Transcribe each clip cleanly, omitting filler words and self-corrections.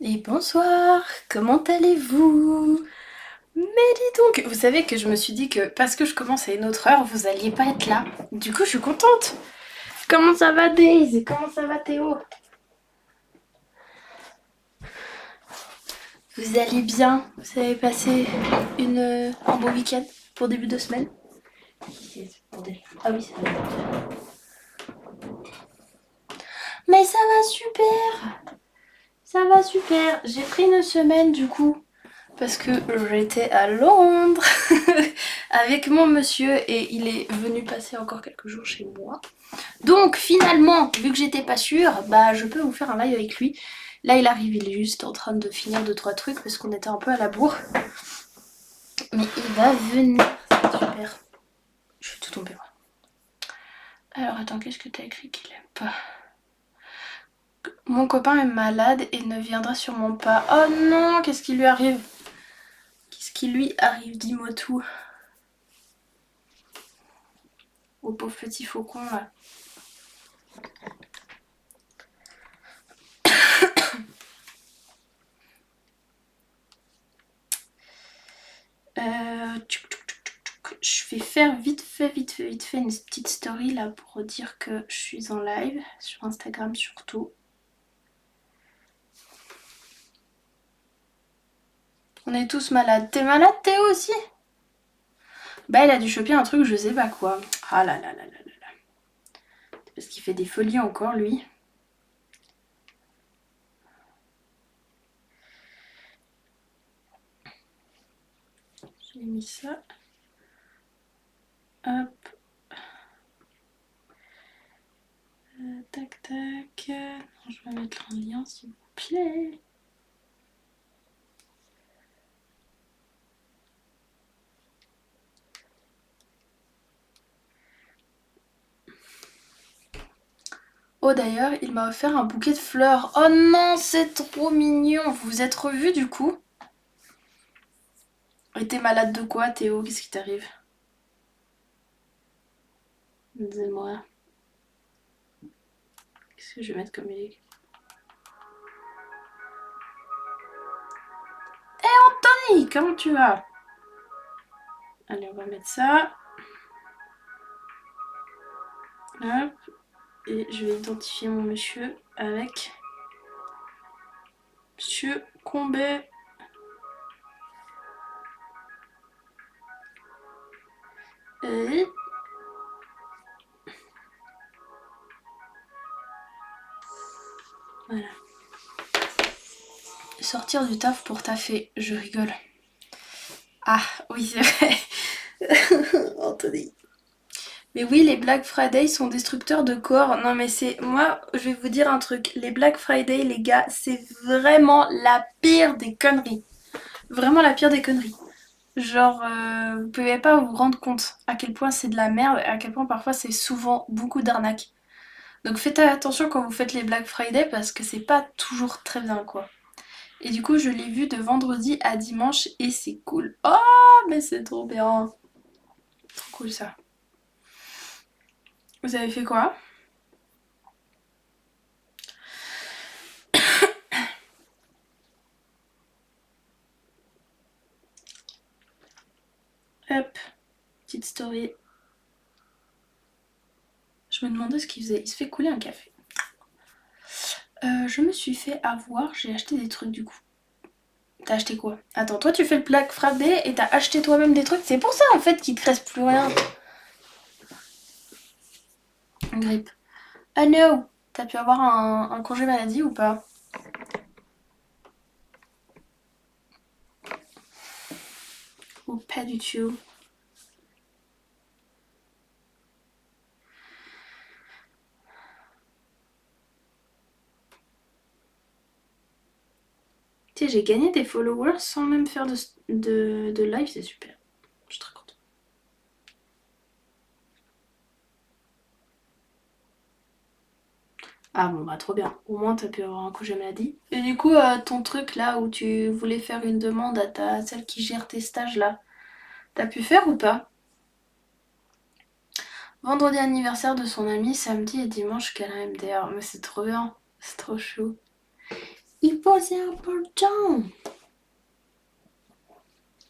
Et bonsoir, comment allez-vous? Mais dis donc, vous savez que je me suis dit que parce que je commence à une autre heure, vous alliez pas être là. Du coup, je suis contente. Comment ça va, Daisy? Comment ça va, Théo? Vous allez bien? Vous avez passé un beau week-end pour début de semaine? Ah oui, c'est vrai. Mais ça va super! Ça va super. J'ai pris une semaine du coup parce que j'étais à Londres avec mon monsieur et il est venu passer encore quelques jours chez moi. Donc finalement, vu que j'étais pas sûre, bah je peux vous faire un live avec lui. Là il arrive, il est juste en train de finir 2-3 trucs parce qu'on était un peu à la bourre. Mais il va venir, c'est super. Je suis tout tombée moi. Alors attends, qu'est-ce que t'as écrit qu'il aime pas? Mon copain est malade et ne viendra sûrement pas. Oh non, qu'est-ce qui lui arrive? Qu'est-ce qui lui arrive? Dis-moi tout. Au pauvre petit faucon là. Je vais faire vite fait une petite story là pour dire que je suis en live sur Instagram surtout. On est tous malades. T'es malade Théo aussi? Bah il a dû choper un truc je sais pas quoi. Ah là là là là là là. Parce qu'il fait des folies encore lui. J'ai mis ça. Hop. Tac tac. Non, je vais mettre un lien s'il vous plaît. Oh d'ailleurs, il m'a offert un bouquet de fleurs. Oh non, c'est trop mignon. Vous vous êtes revus du coup? Et t'es malade de quoi Théo? Qu'est-ce qui t'arrive? Dis-moi. Qu'est-ce que je vais mettre comme musique? Hé Anthony, comment tu vas? Allez, on va mettre ça. Hop. Et je vais identifier mon monsieur avec Monsieur Combet. Et voilà. Sortir du taf pour taffer, je rigole. Ah oui c'est vrai. Anthony. Mais oui, les Black Friday sont destructeurs de corps. Non mais c'est... Moi, je vais vous dire un truc. Les Black Friday, les gars, c'est vraiment la pire des conneries. Vraiment la pire des conneries. Genre, vous pouvez pas vous rendre compte à quel point c'est de la merde et à quel point parfois c'est souvent beaucoup d'arnaques. Donc faites attention quand vous faites les Black Friday parce que c'est pas toujours très bien quoi. Et du coup, je l'ai vu de vendredi à dimanche et c'est cool. Oh, mais c'est trop bien. Trop cool ça. Vous avez fait quoi? Hop, petite story. Je me demandais ce qu'il faisait. Il se fait couler un café. Je me suis fait avoir, j'ai acheté des trucs du coup. T'as acheté quoi? Attends, toi tu fais le Black Friday et t'as acheté toi-même des trucs. C'est pour ça en fait qu'il te reste plus rien. Grippe. Ah no! T'as pu avoir un congé maladie ou pas? Ou pas du tout? Tu sais, j'ai gagné des followers sans même faire de live, c'est super. Je suis très contente. Ah bon bah trop bien, au moins t'as pu avoir un congé maladie. Et du coup, ton truc là où tu voulais faire une demande à celle qui gère tes stages là, t'as pu faire ou pas? Vendredi anniversaire de son ami, samedi et dimanche qu'elle a MDR. Mais c'est trop bien, c'est trop chou. Il c'est important.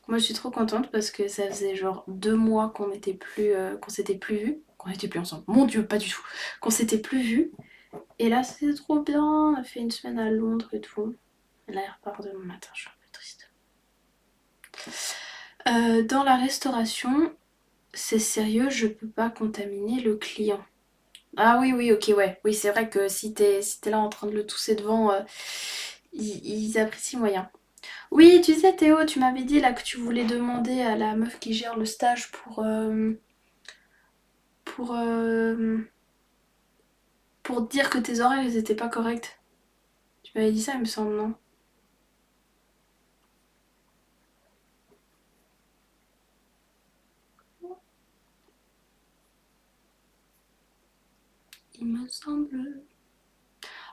Moi je suis trop contente parce que ça faisait genre 2 mois qu'on n'était plus, qu'on s'était plus vus. Qu'on n'était plus ensemble. Mon dieu, pas du tout. Qu'on s'était plus vus. Et là c'est trop bien. On a fait une semaine à Londres et tout. Et là il repart demain matin, je suis un peu triste. Dans la restauration, c'est sérieux, je peux pas contaminer le client. Ah oui, oui, ok, ouais. Oui, c'est vrai que si t'es là en train de le tousser devant, ils apprécient moyen. Oui, tu sais, Théo, tu m'avais dit là que tu voulais demander à la meuf qui gère le stage pour, euh, pour dire que tes horaires ils étaient pas corrects. Tu m'avais dit ça, il me semble, non? Il me semble.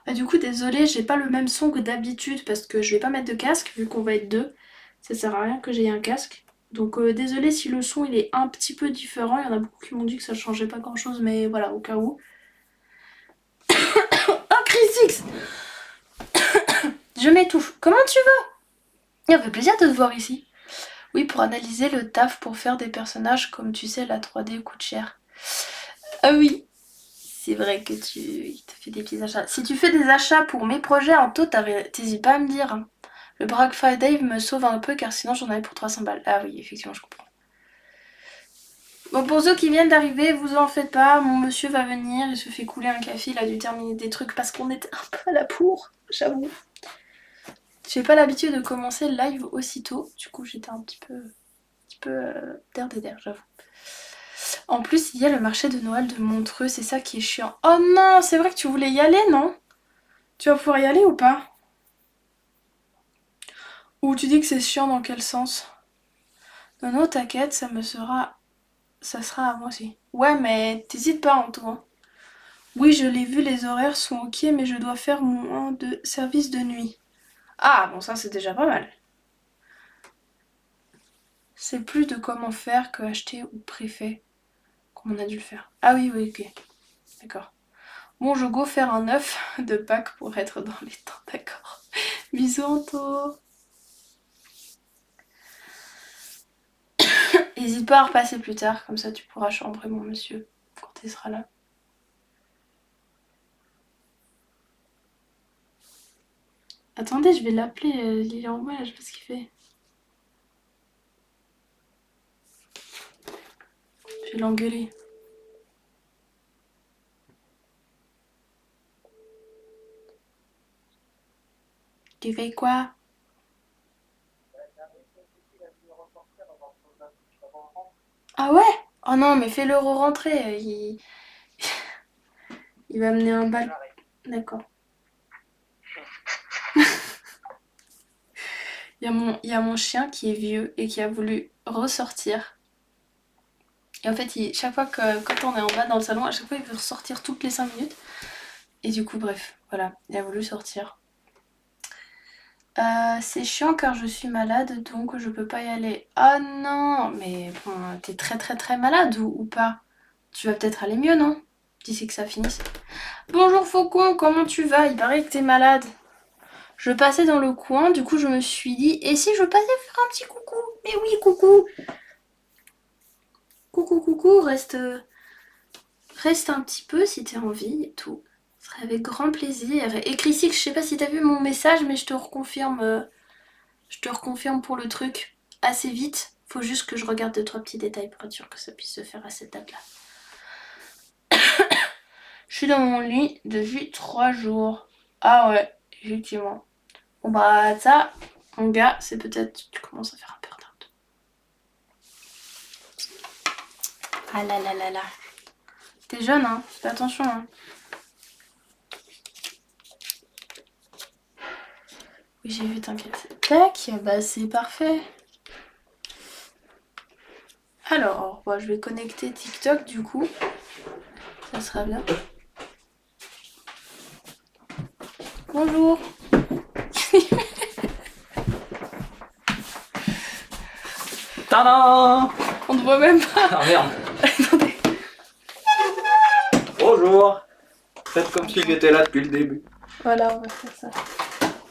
Bah, du coup, désolée, j'ai pas le même son que d'habitude parce que je vais pas mettre de casque vu qu'on va être deux. Ça sert à rien que j'aie un casque. Donc désolée si le son il est un petit peu différent. Il y en a beaucoup qui m'ont dit que ça changeait pas grand chose, mais voilà, au cas où. Oh, Chris X, je m'étouffe. Comment tu vas? Il me fait plaisir de te voir ici. Oui, pour analyser le taf pour faire des personnages, comme tu sais, la 3D coûte cher. Ah oui, c'est vrai que tu fais des petits achats. Si tu fais des achats pour mes projets en taux, t'hésites pas à me dire, hein. Le Black Friday me sauve un peu car sinon j'en avais pour 300 balles. Ah oui, effectivement, je comprends. Bon, pour ceux qui viennent d'arriver, vous en faites pas, mon monsieur va venir, il se fait couler un café, il a dû terminer des trucs parce qu'on était un peu à la bourre, j'avoue. J'ai pas l'habitude de commencer le live aussitôt, du coup j'étais un petit peu d'air, j'avoue. En plus, il y a le marché de Noël de Montreux, c'est ça qui est chiant. Oh non, c'est vrai que tu voulais y aller, non? Tu vas pouvoir y aller ou pas? Ou tu dis que c'est chiant dans quel sens? Non, non, t'inquiète, ça sera à moi aussi. Ouais, mais t'hésites pas, Antoine. Oui, je l'ai vu, les horaires sont ok, mais je dois faire moins de service de nuit. Ah, bon, ça c'est déjà pas mal. C'est plus de comment faire que acheter ou préfet, comme on a dû le faire. Ah oui, oui, ok. D'accord. Bon, je go faire un œuf de Pâques pour être dans les temps, d'accord. Bisous, Anto. N'hésite pas à repasser plus tard, comme ça tu pourras chambrer mon monsieur quand il sera là. Attendez, je vais l'appeler, Lilian Roy, là, je sais pas ce qu'il fait. Je vais l'engueuler. Tu fais quoi? Ah ouais? Oh non, mais fais-le re-rentrer. Il va amener un bal. D'accord. Il y a mon chien qui est vieux et qui a voulu ressortir. Et en fait, chaque fois que quand on est en bas dans le salon, à chaque fois il veut ressortir toutes les 5 minutes. Et du coup, bref, voilà, il a voulu sortir. C'est chiant car je suis malade donc je peux pas y aller. Oh non, mais bon, t'es très très très malade ou pas? Tu vas peut-être aller mieux, non? D'ici que ça finisse. Bonjour Faucon, comment tu vas? Il paraît que t'es malade. Je passais dans le coin, du coup je me suis dit, et si je passais faire un petit coucou? Mais oui, coucou! Coucou, coucou, reste un petit peu si t'as envie et tout. Ce serait avec grand plaisir. Et Chrissy, je sais pas si t'as vu mon message, mais je te reconfirme pour le truc assez vite. Faut juste que je regarde 2-3 petits détails pour être sûr que ça puisse se faire à cette date-là. Je suis dans mon lit depuis 3 jours. Ah ouais, effectivement. Bon bah ça, mon gars, c'est peut-être... Tu commences à faire un burn-out. Ah là là là là. T'es jeune, hein, fais attention, hein. Oui, j'ai vu, t'inquiète. Tac, bah c'est parfait. Alors, bah, je vais connecter TikTok du coup. Ça sera bien. Bonjour. Tadam! On ne voit même pas. Ah merde! Attendez. Bonjour! Faites comme s'il était là depuis le début. Voilà, on va faire ça.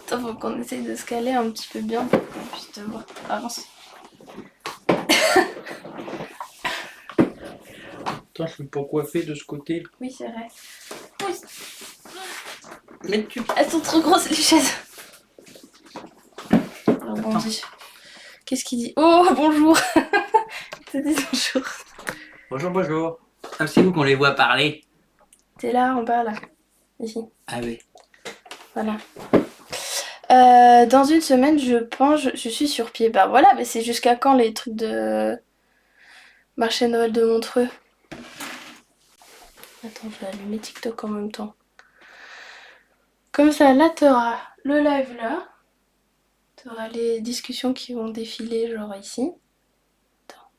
Attends, faut qu'on essaye de se caler un petit peu bien pour qu'on puisse te voir. Avance. Attends, je suis pas coiffé de ce côté. Oui, c'est vrai. Mais tu... Elles sont trop grosses, les chaises. Rebondis. Qu'est-ce qu'il dit? Oh, bonjour. Il te dit bonjour. Bonjour, bonjour. Ah, c'est où qu'on les voit parler? T'es là, en bas, là. Ici. Ah oui. Voilà. Dans une semaine, je pense, je suis sur pied. Bah voilà, mais c'est jusqu'à quand les trucs de marché Noël de Montreux? Attends, je vais allumer TikTok en même temps. Comme ça, là, t'auras le live là. T'auras les discussions qui vont défiler, genre ici. Attends.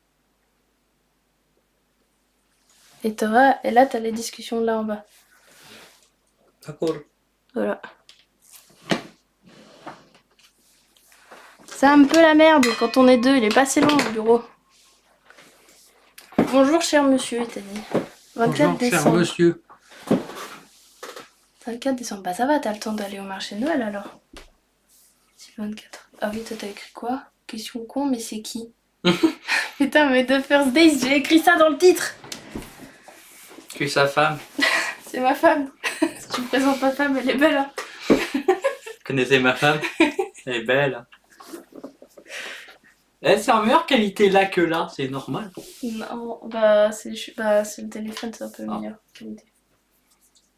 Et là, t'as les discussions là en bas. D'accord. Voilà. C'est un peu la merde quand on est deux, il est pas assez long le bureau. Bonjour cher monsieur, il t'a dit. 24 Bonjour, cher décembre. monsieur. 24 décembre, bah ça va, t'as le temps d'aller au marché de Noël alors. C'est le 24. Ah oui, toi t'as écrit quoi? Question con, mais c'est qui? Putain, mais The First Days, j'ai écrit ça dans le titre. Tu es sa femme. C'est ma femme. Si tu me présentes ma femme, elle est belle hein. Vous connaissez ma femme? Elle est belle. Elle c'est en meilleure qualité là que là, c'est normal. Non, bah c'est le téléphone, c'est un peu meilleure qualité.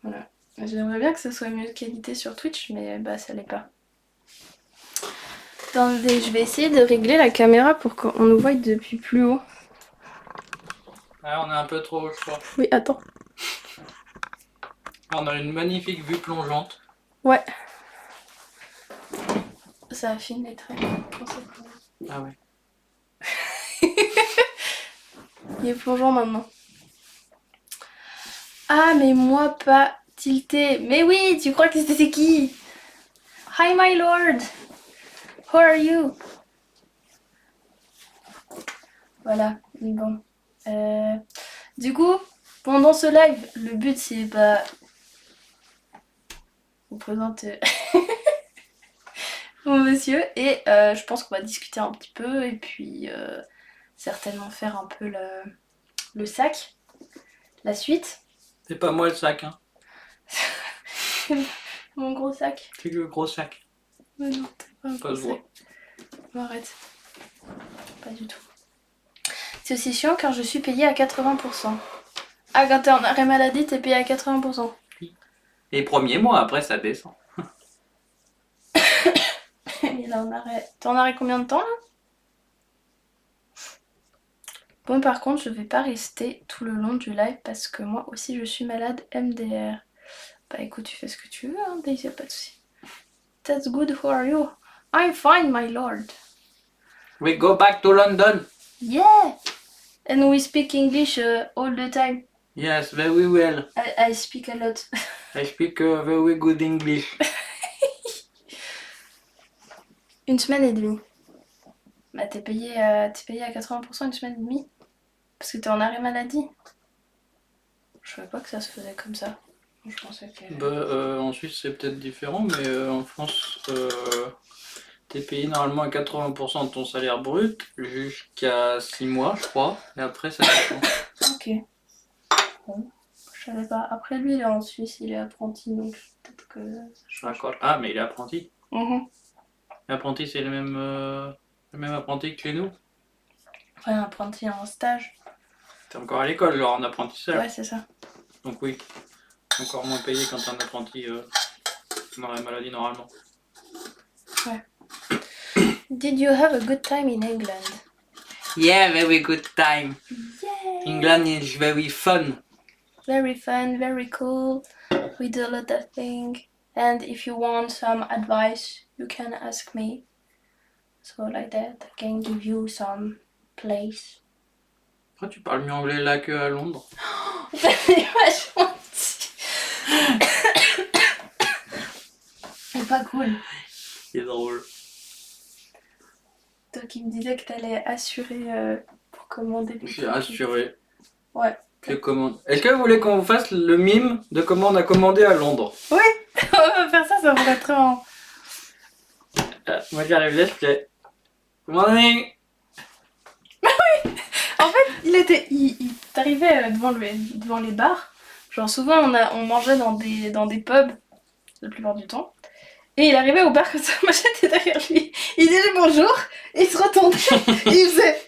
Voilà. J'aimerais bien que ce soit mieux qualité sur Twitch, mais bah ça l'est pas. Attendez, je vais essayer de régler la caméra pour qu'on nous voie depuis plus haut. Ah, on est un peu trop haut, je crois. Oui, attends. On a une magnifique vue plongeante. Ouais. Ça affine les traits. Ah ouais. Il est plongeant maintenant. Ah, mais moi pas tilté. Mais oui, tu crois que c'était qui? Hi my lord. How are you? Voilà, bon. Du coup, pendant ce live, le but c'est bah vous présenter mon monsieur et je pense qu'on va discuter un petit peu et puis certainement faire un peu le sac, la suite. C'est pas moi le sac, hein. Mon gros sac. C'est le gros sac. Mais non, t'es pas un Pas gros se voit. sac. Non, arrête. Pas du tout. C'est aussi chiant car je suis payée à 80%. Ah, quand t'es en arrêt maladie, t'es payée à 80%. Les premiers mois, après ça descend. Et là, en arrêt. T'es en arrêt combien de temps là? Bon, par contre, je vais pas rester tout le long du live parce que moi aussi je suis malade MDR. Bah écoute, tu fais ce que tu veux, hein, Daisy, y'a pas de soucis. That's good, how are you? I'm fine, my lord. We go back to London. Yeah! And we speak English all the time. Yes, very well. I speak a lot. I speak very good English. Une semaine et demie. Bah t'es payé à 80% une semaine et demie? Parce que t'es en arrêt maladie? Je savais pas que ça se faisait comme ça. Je pensais que... Bah, en Suisse c'est peut-être différent, mais en France t'es payé normalement à 80% de ton salaire brut jusqu'à 6 mois je crois, et après ça dépend. Ok. Bon, je savais pas. Après lui il est en Suisse, il est apprenti donc peut-être que ça change. D'accord. Ah mais il est apprenti. Mhm. L'apprenti c'est le même apprenti que chez nous. Ouais, un apprenti en stage. T'es encore à l'école genre en apprentissage. Ouais, c'est ça. Donc oui, encore moins payé quand t'es un apprenti dans la maladie normalement. Ouais. Did you have a good time in England? Yeah, very good time. Yeah! England is very fun. Very fun, very cool. We do a lot of things. And if you want some advice, you can ask me. So like that, I can give you some place. Pourquoi tu parles mieux anglais là que à Londres? C'est vachement gentil. C'est pas cool. C'est drôle. Toi qui me disais que t'allais assurer pour commander des J'ai trucs. assuré. Ouais. Que commande. Est-ce que vous voulez qu'on vous fasse le mime de comment on a commandé à Londres? Oui, on va faire ça, ça pourrait être très marrant. Moi j'arrive là, je fais Good morning. En fait, il t'arrivait devant les bars. Genre souvent on mangeait dans des pubs la plupart du temps. Et il arrivait au bar comme ça, moi j'étais derrière lui. Il disait bonjour, et il se retournait, et il faisait.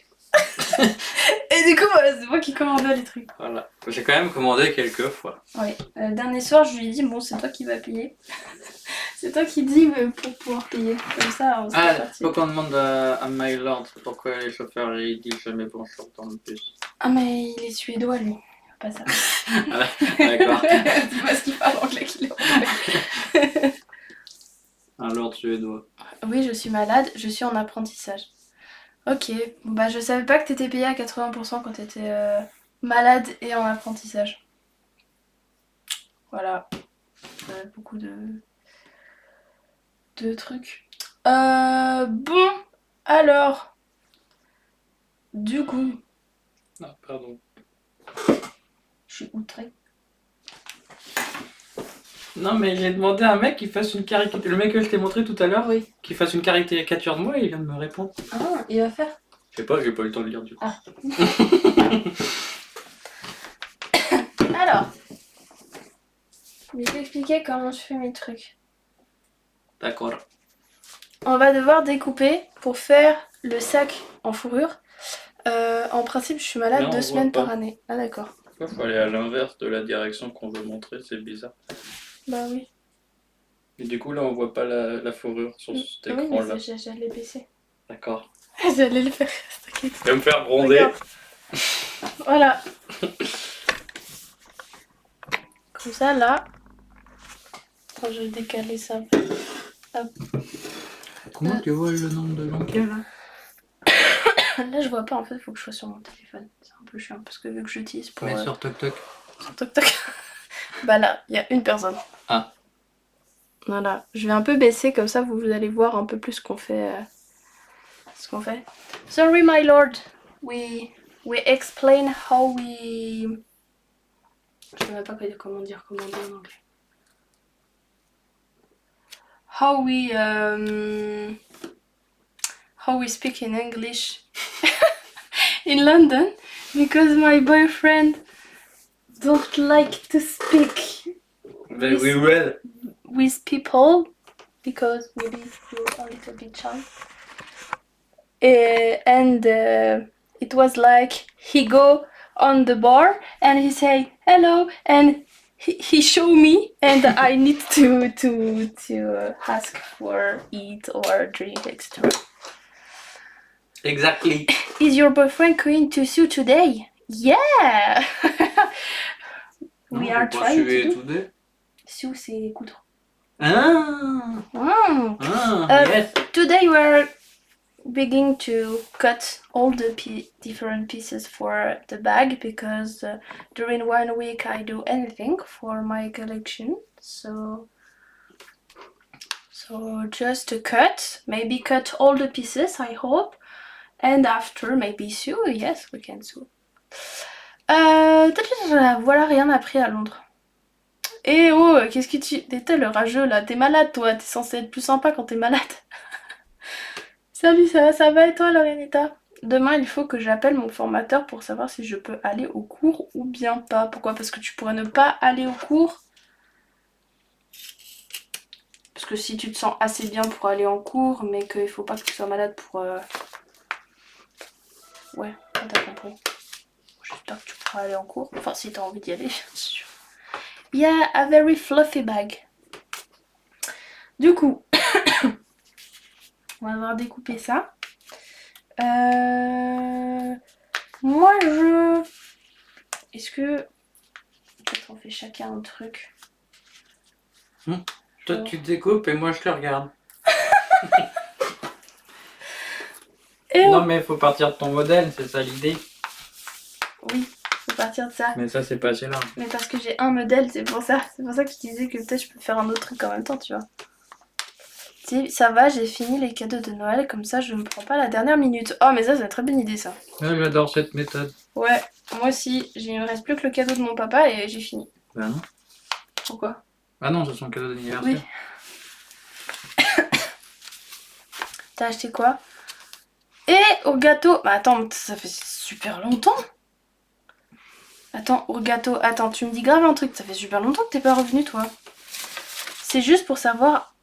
Et du coup, c'est moi qui commandais les trucs. Voilà. J'ai quand même commandé quelques fois. Oui. Le dernier soir, je lui ai dit, bon, c'est toi qui vas payer. C'est toi qui dis pour pouvoir payer. Comme ça, on serait parti. Faut qu'on demande à My Lord pourquoi les chauffeurs ils disent jamais bonjour dans le bus. Ah, mais il est suédois, lui. Pas ça. D'accord. C'est parce qu'il parle anglais qu'il est anglais. Un Lord suédois. Oui, je suis malade, je suis en apprentissage. Ok, bah je savais pas que t'étais payé à 80% quand t'étais malade et en apprentissage. Voilà. Beaucoup de trucs. Bon, alors, du coup, Non, pardon. je suis outrée. Non, mais j'ai demandé à un mec qui fasse une caricature. Le mec que je t'ai montré tout à l'heure, Oui. qui fasse une caricature de moi et il vient de me répondre. Ah, il va faire. Je sais pas, j'ai pas eu le temps de lire du coup. Ah. Alors, je vais t'expliquer comment je fais mes trucs. D'accord. On va devoir découper pour faire le sac en fourrure. En principe, je suis malade Là, on 2 voit semaines pas. par année. Ah d'accord. Il faut aller à l'inverse de la direction qu'on veut montrer, c'est bizarre. Bah oui. Et du coup, là, on voit pas la fourrure sur cet Oui, écran-là. mais j'allais baisser. D'accord. J'allais le faire, t'inquiète. Tu vas me faire bronzer. Regarde. Voilà. Comme ça, là. Attends, je vais décaler ça un peu. Comment tu vois le nombre de longs qu'il y a là? Là, je vois pas, en fait, il faut que je sois sur mon téléphone. C'est un peu chiant, parce que vu que j'utilise pour... Mais sur Toc Toc. Sur Toc Toc. Bah là, il y a une personne. Ah. Voilà. Je vais un peu baisser, comme ça, vous allez voir un peu plus ce qu'on fait. Sorry, my lord. We explain how we... Je sais même pas comment dire en anglais. How we speak in English in London, because my boyfriend don't like to speak Very well. with people, because maybe you're a little bit shy. And it was like he go on the bar and he say hello, and he show me, and I need to ask for eat or drink, etc. Exactly. Is your boyfriend going to sue today? Yeah. We are trying to do. Sue, c'est coudre. Ah. Mm. Yes. Today we're beginning to cut all the different pieces for the bag, because during 1 week I do anything for my collection. So just to cut, maybe cut all the pieces, I hope. And after, maybe sew. Yes, we can sew. Voilà, rien appris à Londres. Et oh, qu'est-ce que tu... T'es le rageux là, t'es malade toi, t'es censé être plus sympa quand t'es malade. Salut, ça va et toi Lorenita? Demain il faut que j'appelle mon formateur pour savoir si je peux aller au cours ou bien pas. Pourquoi? Parce que tu pourrais ne pas aller au cours. Parce que si tu te sens assez bien pour aller en cours, mais qu'il faut pas que tu sois malade pour... Ouais, t'as compris. J'espère que tu pourras aller en cours. Enfin, si t'as envie d'y aller, bien sûr. Yeah, a very fluffy bag. Du coup, on va devoir découper ça. Moi, Est-ce que... Peut-être on fait chacun un truc. Toi, tu te découpes et moi, je te regarde. Non, mais il faut partir de ton modèle, c'est ça l'idée. Oui, faut partir de ça. Mais ça, c'est pas assez large. Mais parce que j'ai un modèle, c'est pour ça. C'est pour ça que je disais que peut-être je peux faire un autre truc en même temps, tu vois. Si, ça va, j'ai fini les cadeaux de Noël, comme ça je me prends pas la dernière minute. Oh, mais ça, c'est une très bonne idée, ça. Ouais, j'adore cette méthode. Ouais, moi aussi. Il me reste plus que le cadeau de mon papa et j'ai fini. Bah non. Pourquoi? Ah non, c'est son cadeau d'anniversaire. Oui. T'as acheté quoi? Et au gâteau... Bah attends, ça fait super longtemps. Attends, au gâteau... Attends, tu me dis grave un truc, ça fait super longtemps que t'es pas revenu, toi. C'est juste pour savoir,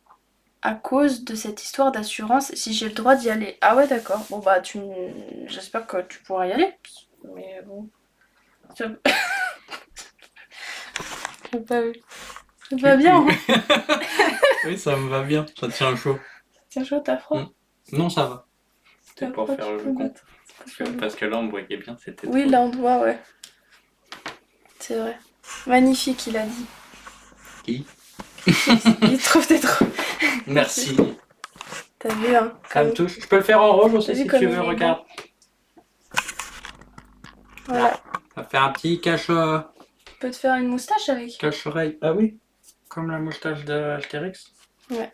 à cause de cette histoire d'assurance, si j'ai le droit d'y aller. Ah ouais, d'accord. Bon bah, j'espère que tu pourras y aller. Mais bon... J'ai pas vu. C'est pas bien, hein. Oui, ça me va bien, ça tient chaud. Tiens chaud, t'as froid? Non, ça va. T'as C'était pour froid, faire tu le peux con. mettre. Parce que là, on voyait bien, c'était Oui, trop. là on te voit, ouais. C'est vrai. Magnifique, il a dit. Qui? Il trouve t'es trop. Merci. T'as vu, hein? Ça me touche. Je peux le faire en rouge aussi T'as vu si comme tu il veux, est regarde. Voilà. Ça fait un petit cache... Tu peux te faire une moustache avec. cache-oreille. Ah oui? Comme la moustache d'Astérix. Ouais.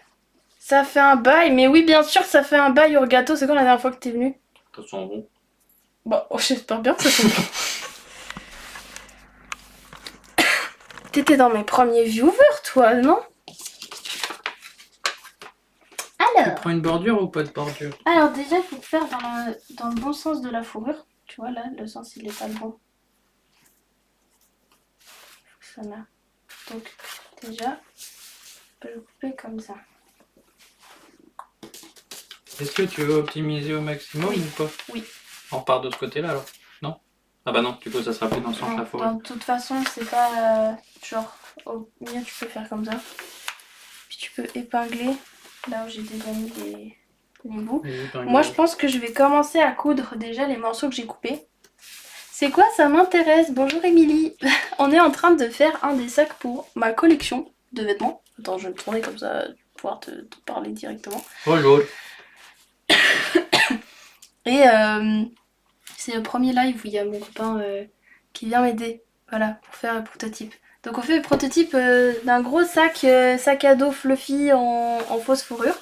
Ça fait un bail, mais oui, bien sûr, ça fait un bail au gâteau. C'est quand la dernière fois que t'es venu? Ça sent bon. Bon, j'espère bien que ça sent bon. T'étais dans mes premiers viewers, toi, non? Tu prends une bordure ou pas de bordure? Alors déjà, il faut faire dans le bon sens de la fourrure. Tu vois, là, le sens, il est pas le bon. Faut que ça là. Donc, déjà, je peux le couper comme ça. Est-ce que tu veux optimiser au maximum Oui. ou pas? Oui. On repart de ce côté-là alors? Non? Ah bah non, du coup ça sera plus dans le sens de la forêt. De toute façon, c'est pas genre au mieux tu peux faire comme ça. Puis tu peux épingler là où j'ai déjà mis les bouts. Moi je pense que je vais commencer à coudre déjà les morceaux que j'ai coupés. C'est quoi, ça m'intéresse? Bonjour Émilie. On est en train de faire un des sacs pour ma collection de vêtements. Attends, je vais me tourner comme ça, je vais pouvoir te parler directement. Bonjour. Et c'est le premier live où il y a mon copain qui vient m'aider, voilà, pour faire un prototype. Donc on fait le prototype d'un gros sac à dos fluffy en fausse fourrure.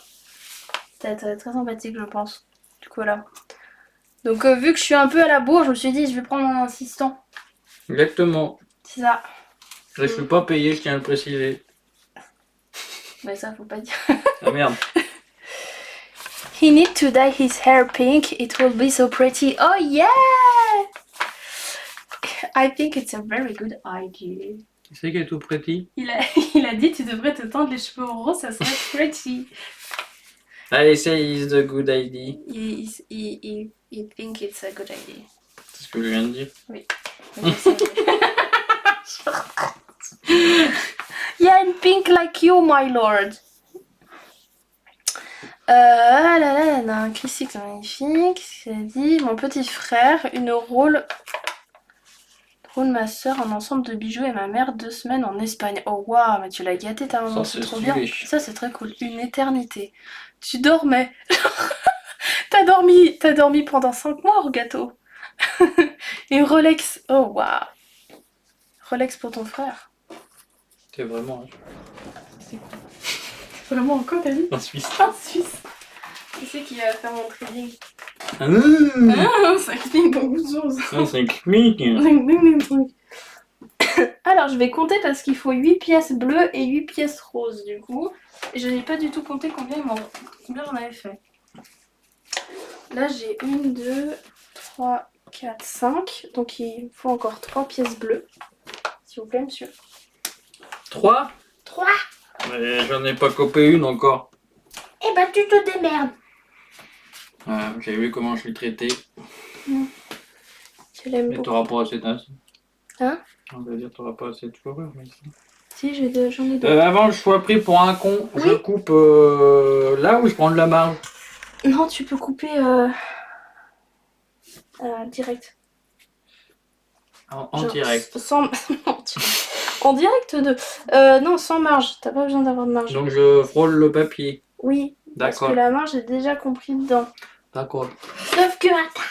C'est très sympathique, je pense. Du coup voilà. Donc vu que je suis un peu à la bourre, je me suis dit je vais prendre un assistant. Exactement. C'est ça. Je suis pas payé, je tiens à le préciser. Mais ça faut pas dire. Ah merde. He need to dye his hair pink, it will be so pretty. Oh yeah! I think it's a very good idea. Qui c'est qui est tout pretty? Il a dit tu devrais te teindre les cheveux en rose, ça serait pretty. I say it's a good idea. He think it's a good idea. C'est ce que je viens de dire. Oui. Yeah, in pink like you, my lord. Ah là là, il y en a un critique magnifique. C'est dit mon petit frère, une roule ma soeur, un ensemble de bijoux et ma mère 2 semaines en Espagne. Oh waouh, mais tu l'as gâté ta maman, c'est trop bien. Ça c'est très cool. Une éternité. Tu dormais. T'as dormi pendant 5 mois au gâteau. Et Rolex. Oh waouh. Rolex pour ton frère. T'es vraiment C'est vraiment en quoi t'as dit? en Suisse. En Suisse. Qui c'est qui va faire mon trading? Ah, ça explique beaucoup de choses. ça explique. Alors je vais compter parce qu'il faut 8 pièces bleues et 8 pièces roses du coup. Et je n'ai pas du tout compté combien j'en avais fait. Là j'ai 1, 2, 3, 4, 5. Donc il faut encore 3 pièces bleues. S'il vous plaît monsieur. 3? 3. Mais j'en ai pas copé une encore. Eh ben tu te démerdes. J'ai vu comment je suis traité. Tu l'aimes Mais beaucoup. t'auras pas assez d'as. Hein? On va dire t'auras pas assez de fourrure. Mais... Si, j'en ai deux. Avant que je sois pris pour un con, Oui. je coupe là où je prends de la marge. Non, tu peux couper direct. En direct. Sans... en direct non, sans marge. T'as pas besoin d'avoir de marge. Donc je frôle le papier. Oui, parce D'accord. que la marge est déjà compris dedans. D'accord. Sauf que, attends,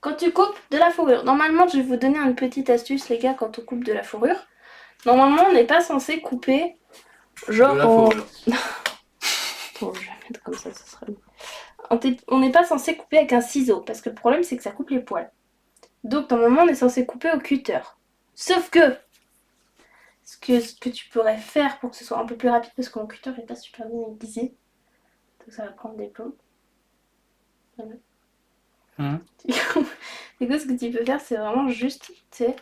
quand tu coupes de la fourrure, normalement, je vais vous donner une petite astuce, les gars, quand on coupe de la fourrure. Normalement, on n'est pas censé couper genre De la fourrure. Attends, je vais mettre comme ça serait bon. On n'est pas censé couper avec un ciseau, parce que le problème, c'est que ça coupe les poils. Donc, normalement, on est censé couper au cutter. Sauf que ce que tu pourrais faire pour que ce soit un peu plus rapide, parce que mon cutter n'est pas super bien aiguisé. Ça va prendre des plombs. Voilà. Hum. Du coup, ce que tu peux faire, c'est vraiment juste, tu sais,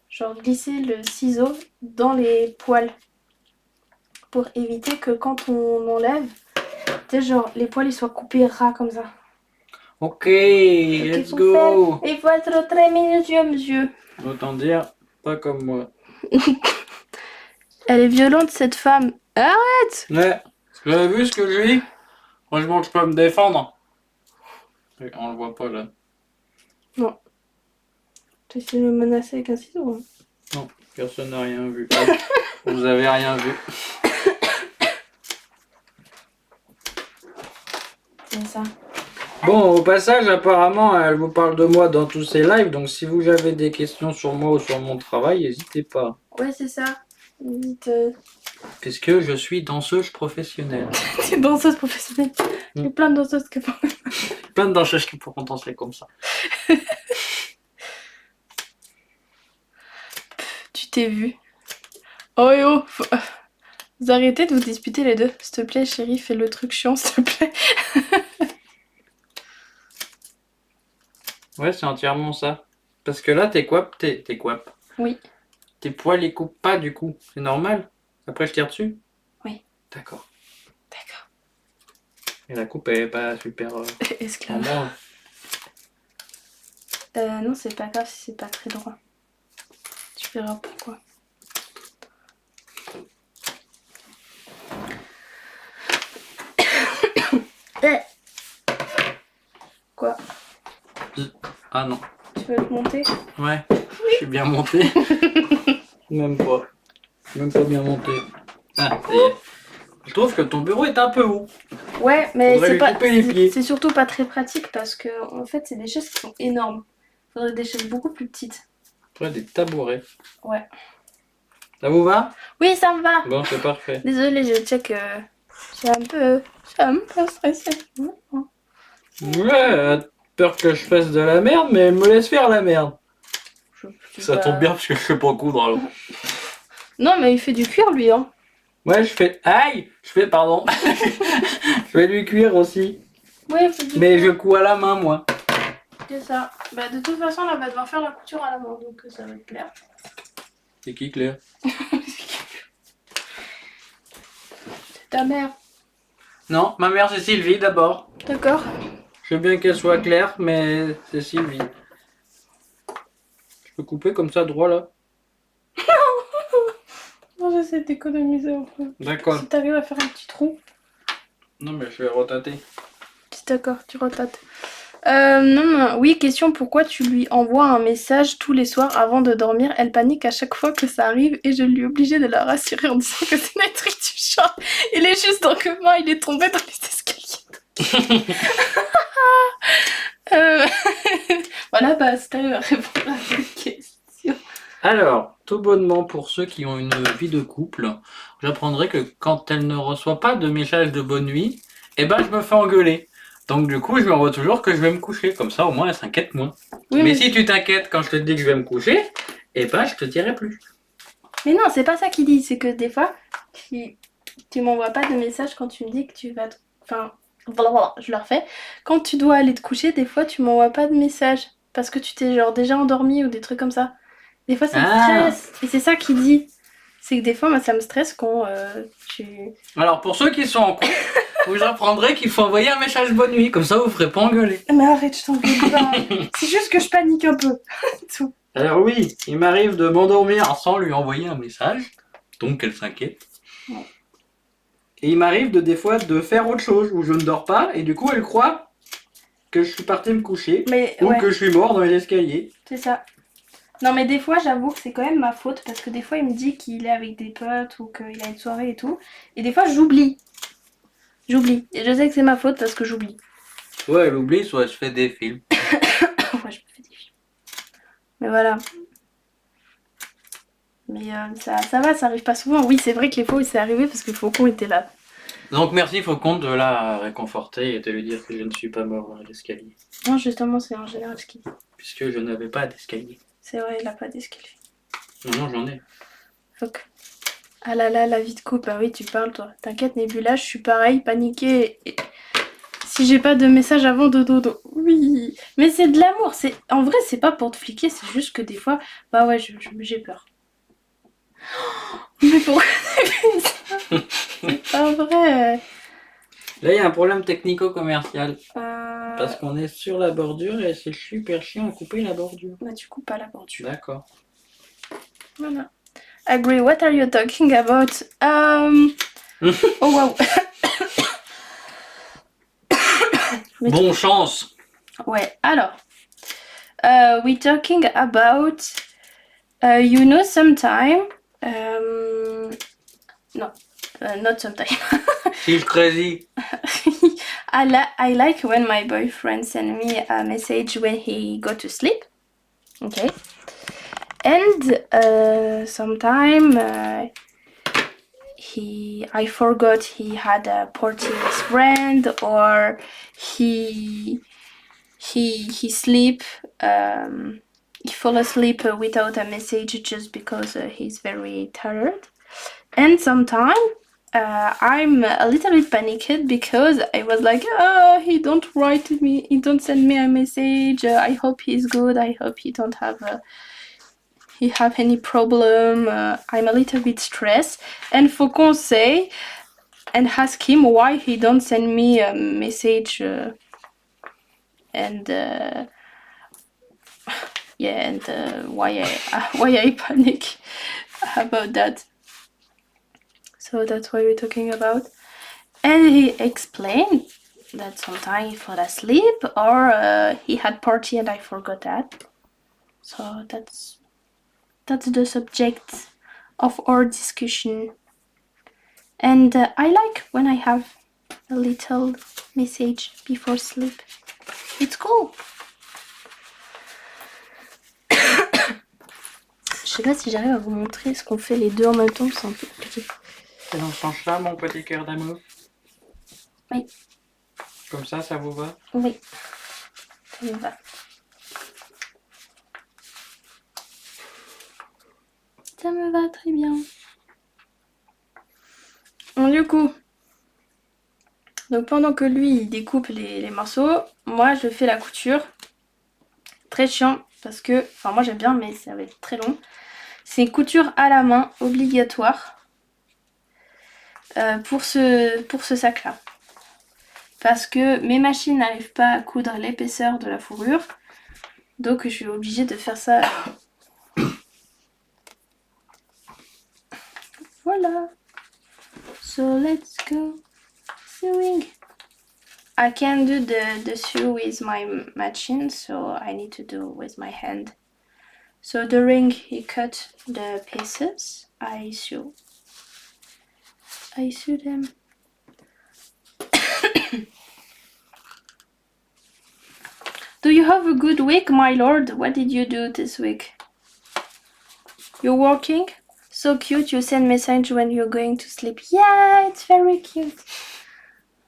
genre glisser le ciseau dans les poils pour éviter que quand on enlève, tu sais, genre les poils ils soient coupés ras comme ça. Ok, let's Faut go. faire. Il faut être très minutieux, monsieur. Autant dire, pas comme moi. Elle est violente cette femme. Arrête! Ouais, vous avez vu ce que je dis? Franchement, je peux me défendre. On le voit pas là. Non. Tu essaies de me menacer avec un ciseau. Hein. Non, personne n'a rien vu. Vous avez rien vu. C'est ça. Bon, au passage, apparemment, elle vous parle de moi dans tous ses lives, donc si vous avez des questions sur moi ou sur mon travail, n'hésitez pas. Ouais, c'est ça. Dites, Puisque je suis danseuse professionnelle. t'es danseuse professionnelle. Il y a plein de danseuses qui font. Plein de danseuses qui pourront danser comme ça. Tu t'es vu. Oh yo, vous arrêtez de vous disputer les deux. S'il te plaît, chérie, fais le truc chiant, s'il te plaît. Ouais, c'est entièrement ça. Parce que là, tes couapes. Oui. Tes poils, ils coupent pas du coup. C'est normal. Après, je tire dessus. Oui. D'accord. D'accord. Et la coupe, elle est pas super. Esclave. Normal. Non, c'est pas grave si c'est pas très droit. Tu verras pourquoi. Quoi? Ah non. Tu veux te monter? Ouais, je suis bien monté. Même pas. Même pas bien monté. Ah, ça y est. Je trouve que ton bureau est un peu haut. Ouais, mais Faudrait c'est lui pas. couper les pieds. C'est surtout pas très pratique parce que en fait, c'est des chaises qui sont énormes. Faudrait des chaises beaucoup plus petites. Faudrait des tabourets. Ouais. Ça vous va? Oui, ça me va. Bon, c'est parfait. Désolée, je check. Je suis un peu stressée. Ouais, peur que je fasse de la merde, mais elle me laisse faire la merde. Ça tombe bien parce que je sais pas coudre alors. Non, mais il fait du cuir lui, hein. Ouais, je fais. Aïe! Je fais, pardon. Je fais du cuir aussi. Ouais, il fait du Mais je cuir. couds à la main, moi. C'est ça. Bah, de toute façon, là, on va devoir faire la couture à la main, donc ça va être clair. C'est qui, Claire? C'est ta mère. Non, ma mère c'est Sylvie d'abord. D'accord. Je veux bien qu'elle soit claire, mais c'est Sylvie. Je peux couper comme ça, droit là? Non, j'essaie d'économiser un peu. D'accord. Si t'arrives à faire un petit trou. Non, mais je vais retâter. D'accord, tu retates. Non, oui, question, pourquoi tu lui envoies un message tous les soirs avant de dormir? Elle panique à chaque fois que ça arrive et je lui ai obligée de la rassurer en disant que c'est une truc du genre. Il est juste dans le bain, il est tombé dans les escaliers. Voilà, bah, si t'arrives à répondre à cette question. Alors, tout bonnement, pour ceux qui ont une vie de couple, j'apprendrai que quand elle ne reçoit pas de message de bonne nuit, eh ben je me fais engueuler. Donc du coup, je lui envoie toujours que je vais me coucher. Comme ça, au moins, elle s'inquiète moins. Oui, mais si tu t'inquiètes quand je te dis que je vais me coucher, eh ben je te dirai plus. Mais non, c'est pas ça qu'il dit, c'est que des fois, tu m'envoies pas de message quand tu me dis que tu vas te... Enfin, voilà, je le refais. Quand tu dois aller te coucher, des fois, tu m'envoies pas de message. Parce que tu t'es genre déjà endormi ou des trucs comme ça. Des fois, ça me stresse. Et c'est ça qu'il dit. C'est que des fois, moi, ça me stresse quand tu... Alors, pour ceux qui sont en couple, vous apprendrez qu'il faut envoyer un message bonne nuit. Comme ça, vous ne ferez pas engueuler. Mais arrête, je t'engueule pas. C'est juste que je panique un peu. Tout. Alors oui, il m'arrive de m'endormir sans lui envoyer un message. Donc, elle s'inquiète. Ouais. Et il m'arrive des fois de faire autre chose où je ne dors pas et du coup elle croit que je suis parti me coucher ou que je suis mort dans les escaliers. C'est ça. Non mais des fois j'avoue que c'est quand même ma faute parce que des fois il me dit qu'il est avec des potes ou qu'il a une soirée et tout. Et des fois j'oublie. J'oublie. Et je sais que c'est ma faute parce que j'oublie. Ouais, elle oublie, soit je fais des films. Ouais, je me fais des films. Mais voilà. Mais ça va, ça arrive pas souvent. Oui, c'est vrai que les fois où c'est arrivé parce que Faucon était là. Donc merci Faucon de la réconforter et de lui dire que je ne suis pas mort dans l'escalier. Non, justement, c'est en général ce qu'il dit. Puisque je n'avais pas d'escalier. C'est vrai, il a pas d'escalier. Non, j'en ai. Fuck. Ah là là, la vie de couple, ah oui, tu parles toi. T'inquiète, Nebula, je suis pareil, paniquée. Si j'ai pas de message avant de dodo. Oui. Mais c'est de l'amour. En vrai, c'est pas pour te fliquer, c'est juste que des fois, bah ouais, j'ai peur. Mais pourquoi t'as fait ça? C'est pas vrai. Là, il y a un problème technico-commercial. Parce qu'on est sur la bordure et c'est super chiant à couper la bordure. Bah, tu coupes pas la bordure. D'accord. Voilà. Agree, what are you talking about? Oh wow. Bon chance. Ouais, alors. We talking about. You know, sometime. No, not sometime. She's crazy. I like when my boyfriend send me a message when he go to sleep. Okay. And sometime I forgot he had a party with friend, or he sleep he fall asleep without a message just because he's very tired. And sometimes I'm a little bit panicked because I was like, oh, he don't write me, he don't send me a message. I hope he's good. I hope he don't have any problem. I'm a little bit stressed. And Faucon say and ask him why he don't send me a message. And why I panic about that. So that's what we're talking about. And he explained that sometimes he fell asleep, or he had party and I forgot that. So that's the subject of our discussion. And I like when I have a little message before sleep. It's cool. Je sais pas si j'arrive à vous montrer ce qu'on fait les deux en même temps, c'est un peu compliqué. C'est dans ce sens-là, mon petit cœur d'amour? Oui. Comme ça vous va? Oui, ça me va. Ça me va très bien. Bon, du coup, donc pendant que lui il découpe les morceaux, moi je fais la couture. Très chiant parce que, enfin moi j'aime bien mais ça va être très long. C'est une couture à la main obligatoire pour ce sac là. Parce que mes machines n'arrivent pas à coudre l'épaisseur de la fourrure. Donc je suis obligée de faire ça. Voilà. So let's go sewing. I can do the sew with my machine, so I need to do with my hand. So during he cut the pieces, I sew them. Do you have a good week, my lord? What did you do this week? You're working? So cute, you send message when you're going to sleep. Yeah, it's very cute.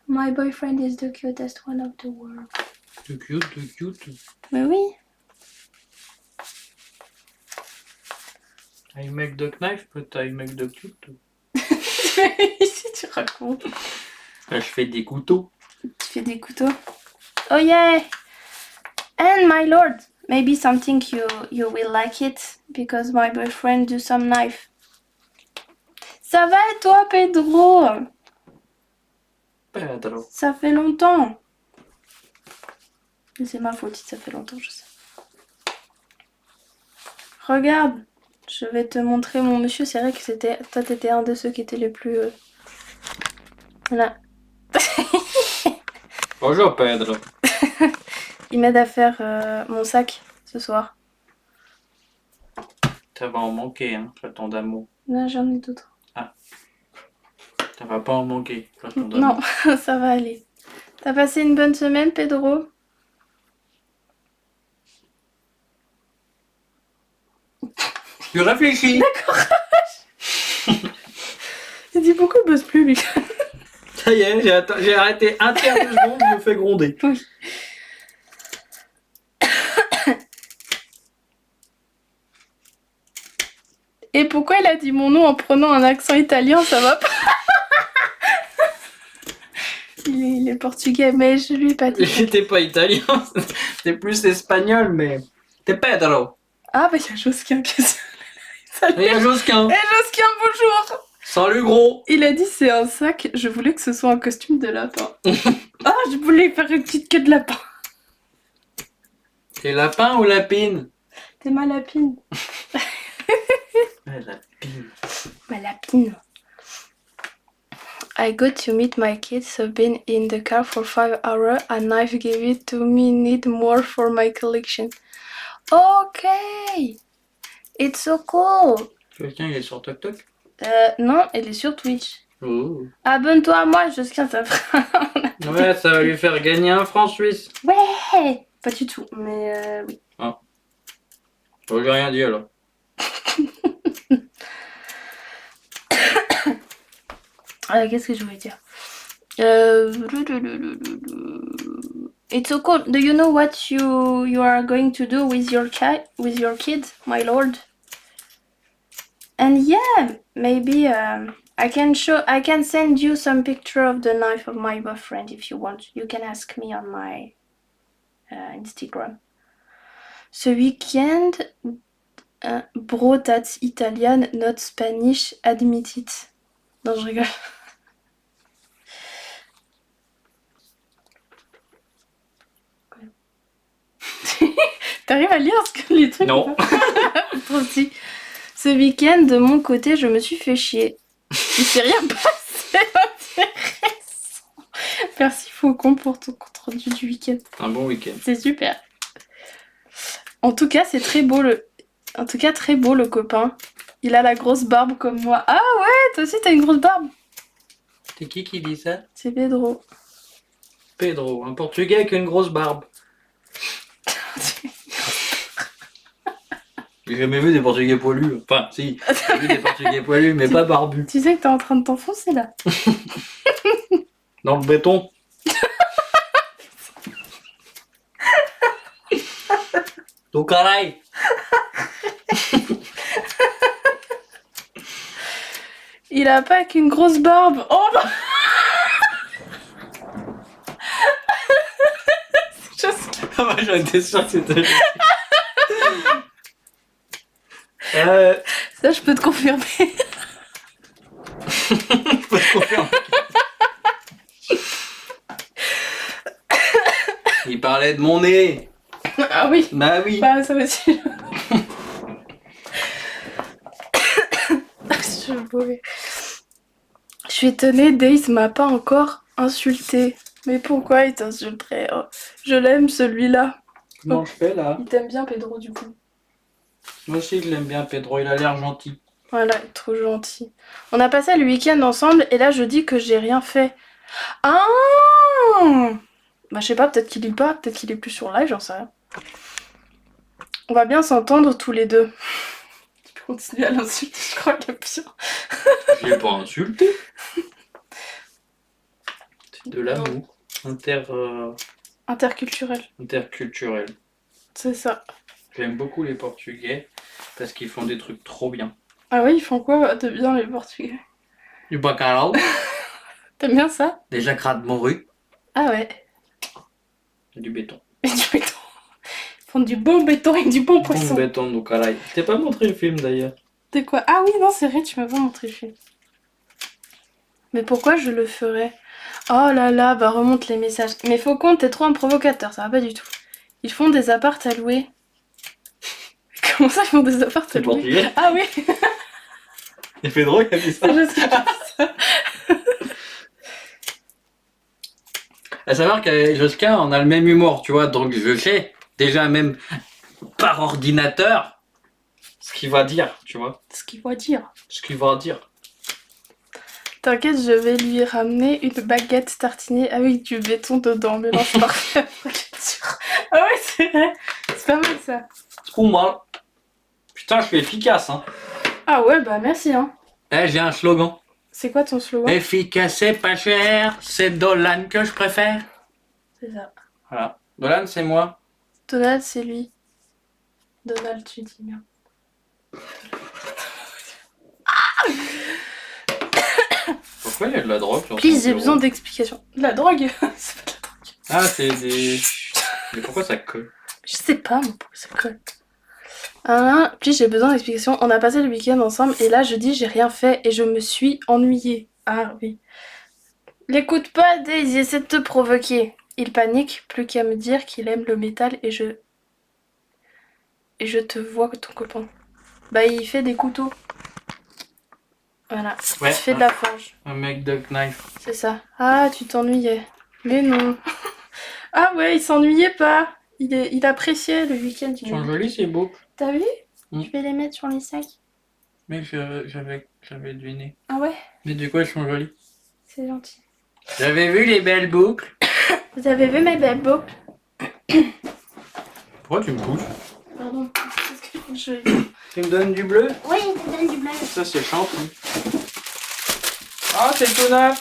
My boyfriend is the cutest one of the world. The cute. Mais oui. I make the knife, but I make the cute. Si tu racontes. Là, je fais des couteaux. Tu fais des couteaux. Oh yeah. And my lord, maybe something you will like it because my boyfriend do some knife. Ça va et toi, Pedro? Pedro. Ça fait longtemps. C'est ma faute si ça fait longtemps, je sais. Regarde, je vais te montrer mon monsieur. C'est vrai que toi t'étais un de ceux qui étaient les plus... Voilà. Bonjour, Pedro. Il m'aide à faire mon sac ce soir. Ça va en manquer, hein, j'attends d'amour. Là, j'en ai d'autres. Ah. Ça va pas en manquer, j'attends d'amour. Non, ça va aller. T'as passé une bonne semaine, Pedro? Tu réfléchis. D'accord. Il dit pourquoi il bosse plus, lui? Ça y est, j'ai arrêté un tiers de seconde, je me fais gronder. Oui. Et pourquoi il a dit mon nom en prenant un accent italien, ça va pas? Il est portugais, mais je lui ai pas dit. J'étais pas italien, c'était plus espagnol, mais... T'es Pedro. Ah bah il y a Josquin qui est... Salut. Et il y a Josquin. Eh Josquin, bonjour. Salut gros. Il a dit c'est un sac, je voulais que ce soit un costume de lapin. Ah, je voulais faire une petite queue de lapin. T'es lapin ou lapine? T'es ma lapine. Ouais, lapine. Ma lapine. I got to meet my kids, so been in the car for 5 hours. A knife gave it to me, need more for my collection. Okay, it's so cool. Quelqu'un il est sur TokTok? Non, elle est sur Twitch. Oh. Abonne-toi à moi, je tiens ça fera. Ouais, ça va lui faire gagner un franc suisse. Ouais, pas du tout, mais oui. Ah. Bon, j'ai rien dit alors. Qu'est-ce que je voulais dire? It's so cool. Do you know what you are going to do with your kid, my lord? And yeah, maybe I can send you some picture of the knife of my boyfriend if you want. You can ask me on my Instagram. Ce weekend, bro, that's Italian, not Spanish, admit it. Non, je rigole. T'arrives à lire les trucs? Non. Trop si. Ce week-end, de mon côté, je me suis fait chier. Il s'est rien passé d'intéressant. Merci Faucon pour ton compte rendu du week-end. Un bon week-end. C'est super. En tout cas, c'est très beau très beau le copain. Il a la grosse barbe comme moi. Ah ouais, toi aussi t'as une grosse barbe. C'est qui dit ça? C'est Pedro. Pedro, un portugais avec une grosse barbe. J'ai jamais vu des portugais poilus. Enfin, si, j'ai vu des portugais poilus, mais pas barbus. Tu sais que t'es en train de t'enfoncer là. Dans le béton. Au caray. Il a pas qu'une grosse barbe. Oh bah. C'est juste... Ah bah j'étais sûr que c'était... Ça, je peux te confirmer. Je peux te confirmer. Il parlait de mon nez. Ah oui. Bah oui. Bah ça aussi. Je suis étonnée, Days m'a pas encore insulté. Mais pourquoi il t'insulterait? Oh, je l'aime celui-là. Comment je fais là? Il t'aime bien Pedro du coup. Moi aussi je l'aime bien Pedro, il a l'air gentil. Voilà, il est trop gentil. On a passé le week-end ensemble et là je dis que j'ai rien fait. Ah! Bah je sais pas, peut-être qu'il lit pas, peut-être qu'il est plus sur live, j'en sais rien. On va bien s'entendre tous les deux. Tu peux continuer à l'insulter, je crois que le pire. Je l'ai pas insulté. C'est de l'amour. Interculturel. Interculturel. C'est ça. J'aime beaucoup les Portugais parce qu'ils font des trucs trop bien. Ah oui, ils font quoi de bien les Portugais? Du bacalhau, T'aimes bien ça? des jacqueras de morue Ah ouais. et du béton. Et du béton. Ils font du bon béton et du bon poisson. Bon béton du caray. Je t'ai pas montré le film d'ailleurs. De quoi? Ah oui, non, c'est vrai, tu m'as pas montré le film. Mais pourquoi je le ferais? Oh là là, bah remonte les messages. Mais Faucon, t'es trop un provocateur, ça va pas du tout. Ils font des apparts à louer. Comment ça, ils font des apparts à C'est louer? portugais. Ah oui. Et Pedro il a dit ça. Je sais pas ça. À savoir qu'avec Josquin, on a le même humour, tu vois, donc je sais déjà même par ordinateur ce qu'il va dire, tu vois. Ce qu'il va dire. Ce qu'il va dire. T'inquiète, je vais lui ramener une baguette tartinée avec du béton dedans. Mélange parfait. Ah ouais, c'est vrai. C'est pas mal ça. C'est pour moi. Putain, je suis efficace, hein. Ah ouais, bah merci, hein. Eh, j'ai un slogan. C'est quoi ton slogan? Efficace et pas cher, c'est Dolan que je préfère. C'est ça. Voilà. Dolan, c'est moi. Donald, c'est lui. Donald, tu dis bien. Pourquoi il y a de la drogue sur Please, ton j'ai bureau besoin d'explications. De la drogue. C'est pas de la drogue. Ah, c'est des... Mais pourquoi ça colle? Je sais pas, moi, pourquoi ça colle. Puis j'ai besoin d'explications. On a passé le week-end ensemble et là jeudi j'ai rien fait et je me suis ennuyée. Ah oui. L'écoute pas, Daisy, essaie de te provoquer. Il panique, plus qu'à me dire qu'il aime le métal et je te vois ton copain. Bah il fait des couteaux. Voilà. Ouais. Il fait de la forge. Un mec de knife. C'est ça. Ah, tu t'ennuyais. Mais non. Ah ouais, il s'ennuyait pas. Il appréciait le week-end. Ils sont jolis ces beaux. T'as vu? Mm. Je vais les mettre sur les sacs. Mais j'avais deviné. Ah ouais? Mais du coup elles sont jolies. C'est gentil. J'avais vu les belles boucles. Vous avez vu mes belles boucles? Pourquoi tu me pousses? Pardon. Qu'est-ce que je... Tu me donnes du bleu? Oui, je te donne du bleu. Ça c'est champion. Ah, c'est tout neuf.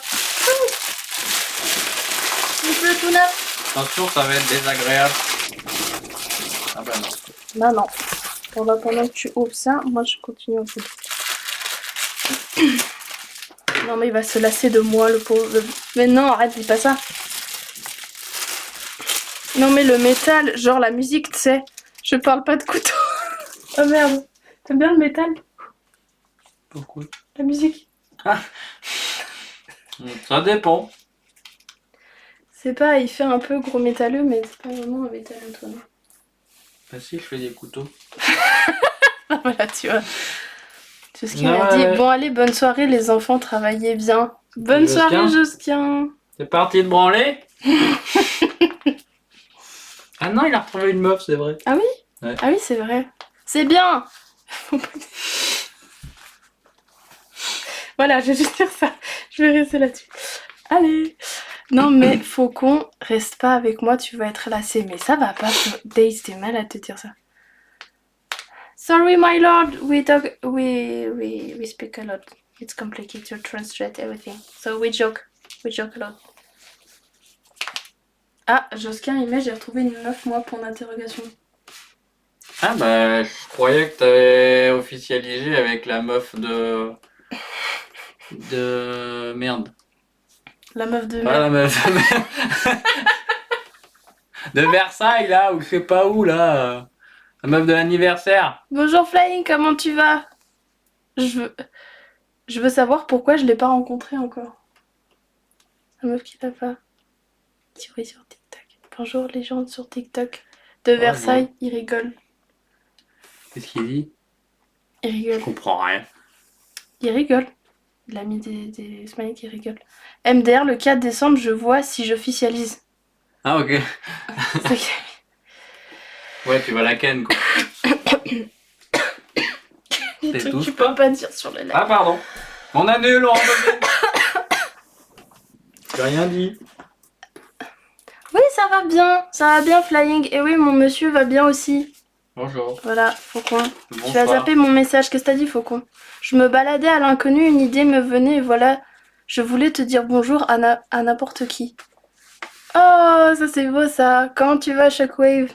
Du bleu tout neuf. Attention, ça va être désagréable. Ah bah non. Non. Pendant que tu ouvres ça, moi je continue un peu. Non mais il va se lasser de moi le pauvre. Mais non, arrête, dis pas ça. Non mais le métal, genre la musique, tu sais. Je parle pas de couteau. Oh merde. T'aimes bien le métal? Pourquoi? La musique? Ah. Ça dépend. C'est pas, il fait un peu gros métalleux, mais c'est pas vraiment un métalleux toi, non? Bah si, je fais des couteaux. Ah voilà, tu vois. C'est ce qu'il Non, m'a dit. Bon allez, bonne soirée les enfants, travaillez bien. Bonne soirée Josquin. C'est parti de branler. Ah non, il a retrouvé une meuf, c'est vrai. Ah oui? Ouais. Ah oui, c'est vrai. C'est bien. Voilà, je vais juste dire ça. Je vais rester là-dessus. Allez. Non mais Faucon, reste pas avec moi, tu vas être lassé. Mais ça va pas, Daisy, t'es mal à te dire ça. Sorry my lord, we speak a lot. It's complicated to translate everything. So we joke a lot. Ah, Josquin, il met, j'ai retrouvé une meuf moi pour l'interrogation. Ah bah, je croyais que t'avais officialisé avec la meuf de merde. La meuf de Pas merde. la meuf de merde. De Versailles là, ou je sais pas où là. La meuf de l'anniversaire. Bonjour Flying, comment tu vas? Je veux savoir pourquoi je l'ai pas rencontrée encore. La meuf qui l'a pas. Tiré sur TikTok. Bonjour les gens sur TikTok. De Versailles, ils rigolent. Qu'est-ce qu'il dit? Ils Je rigolent. comprends rien. Il rigole. Il a mis des smileys qui rigolent. MDR, le 4 décembre, je vois si j'officialise. Ah ok. C'est ça qu'il a Ouais, tu vas la ken quoi. mis. Des trucs que T'étouffes tu pas? peux pas dire sur le live. Ah pardon. On annule, on revient. J'ai rien dit. Oui, ça va bien Flying. Et oui, mon monsieur va bien aussi. Bonjour. Voilà, Faucon. Tu as Bonsoir. zappé mon message, qu'est-ce que t'as dit Faucon? Je me baladais à l'inconnu, une idée me venait et voilà, je voulais te dire bonjour à n'importe qui. Oh, ça c'est beau ça. Comment tu vas Shockwave?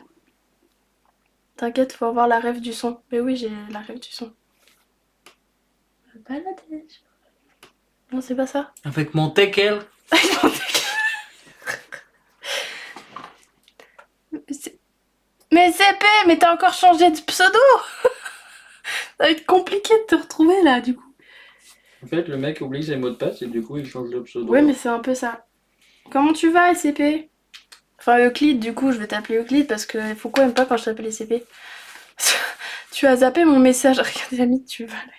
T'inquiète, faut avoir la rêve du son. Mais oui, j'ai la rêve du son. Me balader. Non, c'est pas ça. Avec mon teckel. Mais CP, mais t'as encore changé de pseudo. Ça va être compliqué de te retrouver là du coup. En fait, le mec oublie ses mots de passe et du coup, il change de pseudo. Ouais, mais c'est un peu ça. Comment tu vas, SCP? Enfin, Euclide, du coup, je vais t'appeler Euclide parce que Foucault aime pas quand je t'appelle SCP. Tu as zappé mon message. Regarde, Jamie, tu vas là.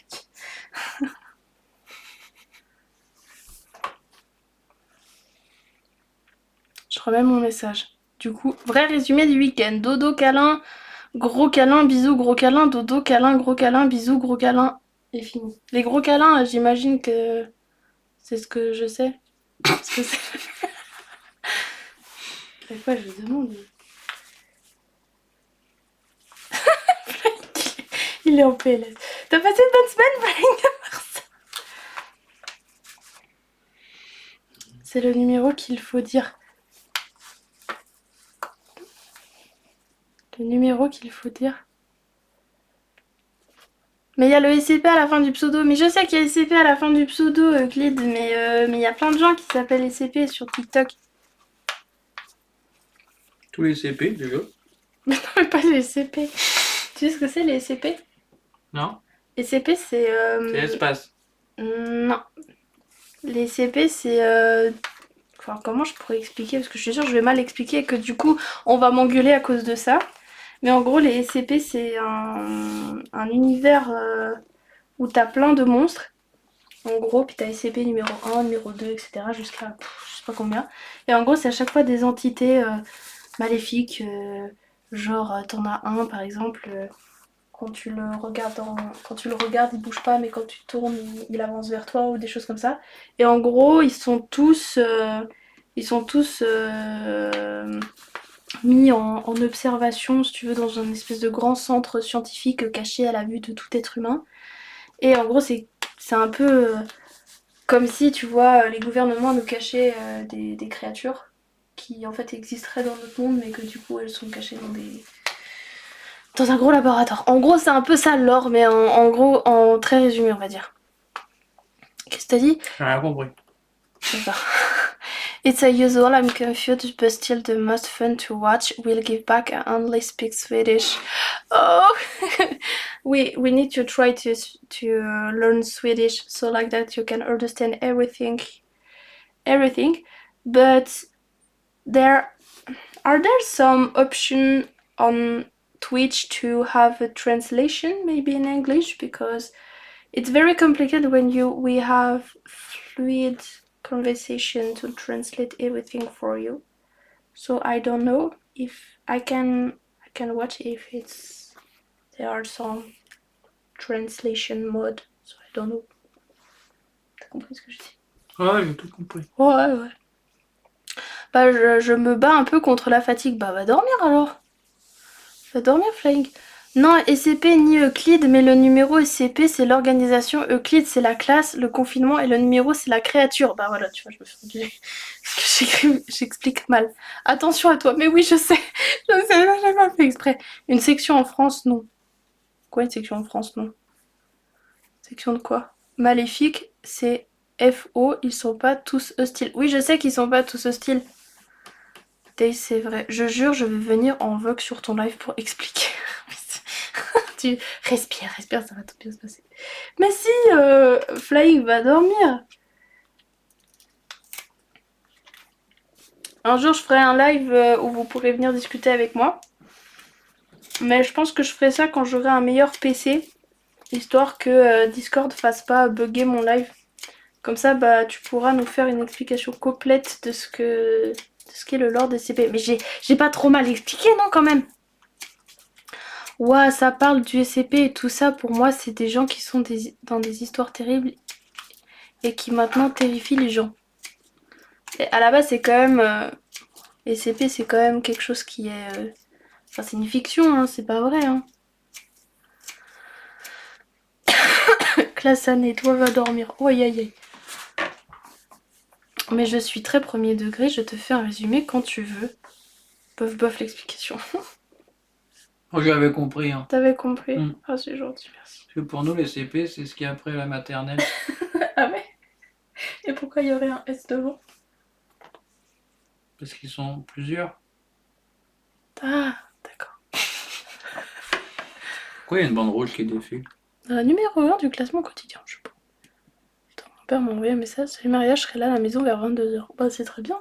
Je remets mon message. Du coup, vrai résumé du week-end. Dodo, câlin, bisous, gros câlin, dodo, câlin, gros câlin, bisous, gros câlin. Et fini. Les gros câlins, j'imagine que c'est ce que je sais. Ce que c'est. À quoi je demande? Il est en PLS. T'as passé une bonne semaine, Flying? C'est le numéro qu'il faut dire. Le numéro qu'il faut dire. Mais il y a le SCP à la fin du pseudo. Mais je sais qu'il y a SCP à la fin du pseudo, Euclide. Mais il y a plein de gens qui s'appellent SCP sur TikTok. Tous les CP, déjà. Mais non, mais pas les SCP. Tu sais ce que c'est les SCP? Non? SCP c'est... C'est l'espace. Non. Les SCP c'est... Enfin, comment je pourrais expliquer? Parce que je suis sûre que je vais mal expliquer et que du coup on va m'engueuler à cause de ça. Mais en gros les SCP c'est un univers où t'as plein de monstres. En gros, puis t'as SCP numéro 1, numéro 2, etc. jusqu'à je sais pas combien. Et en gros c'est à chaque fois des entités maléfiques. Genre t'en as un par exemple... quand tu le regardes, il bouge pas, mais quand tu tournes, il avance vers toi ou des choses comme ça. Et en gros, ils sont tous mis en observation, si tu veux, dans un espèce de grand centre scientifique caché à la vue de tout être humain. Et en gros, c'est un peu comme si, tu vois, les gouvernements nous cachaient des créatures qui en fait existeraient dans notre monde, mais que du coup elles sont cachées dans un gros laboratoire. En gros, c'est un peu ça l'or, mais en gros, en très résumé, on va dire. Qu'est-ce que t'as dit? J'ai rien compris. C'est ça. It's a usual, I'm confused, but still the most fun to watch. We'll give back, I only speak Swedish. Oh! we need to try to learn Swedish, so like that you can understand everything. But are there some option on Twitch to have a translation maybe in English, because it's very complicated when we have fluid conversation to translate everything for you. So I don't know if I can watch if there are some translation mode. So I don't know. T'as compris ce que je dis? Ouais, j'ai tout compris. Ouais. Bah je me bats un peu contre la fatigue. Bah va dormir alors. Va dormir, Flying. Non, SCP ni Euclide, mais le numéro SCP c'est l'organisation, Euclide c'est la classe, le confinement, et le numéro c'est la créature. Bah voilà, tu vois, je me fais engueuler. Parce que j'explique mal. Attention à toi, mais oui, je sais, j'ai pas fait exprès. Une section en France, non. Quoi, une section en France, non? Section de quoi? Maléfique, c'est FO, ils sont pas tous hostiles. Oui, je sais qu'ils sont pas tous hostiles. Dave, c'est vrai. Je jure, je vais venir en vogue sur ton live pour expliquer. Tu respire, ça va tout bien se passer. Mais si, Flying va dormir. Un jour, je ferai un live où vous pourrez venir discuter avec moi. Mais je pense que je ferai ça quand j'aurai un meilleur PC. Histoire que Discord fasse pas bugger mon live. Comme ça, bah, tu pourras nous faire une explication complète de ce qu'est le lore des CP. Mais j'ai pas trop mal expliqué, non, quand même? Ouah, ça parle du SCP et tout ça. Pour moi, c'est des gens qui sont dans des histoires terribles et qui maintenant terrifient les gens. Et à la base, c'est quand même... SCP, c'est quand même quelque chose qui est... Enfin, c'est une fiction, hein, c'est pas vrai. Hein. Classe année, toi va dormir. Oh, aïe aïe aïe. Mais je suis très premier degré, je te fais un résumé quand tu veux. Bof l'explication. Moi, j'avais compris. Hein. T'avais compris? Ah, c'est gentil, merci. Parce que pour nous, les CP, c'est ce qui est après la maternelle. Ah ouais? Et pourquoi il y aurait un S devant? Parce qu'ils sont plusieurs. Ah, d'accord. Pourquoi il y a une bande rouge qui défile? Numéro 1 du classement quotidien, je sais pas. Attends, mon père m'a envoyé un message. Salut Maria, je serai là à la maison vers 22h. Bah, c'est très bien.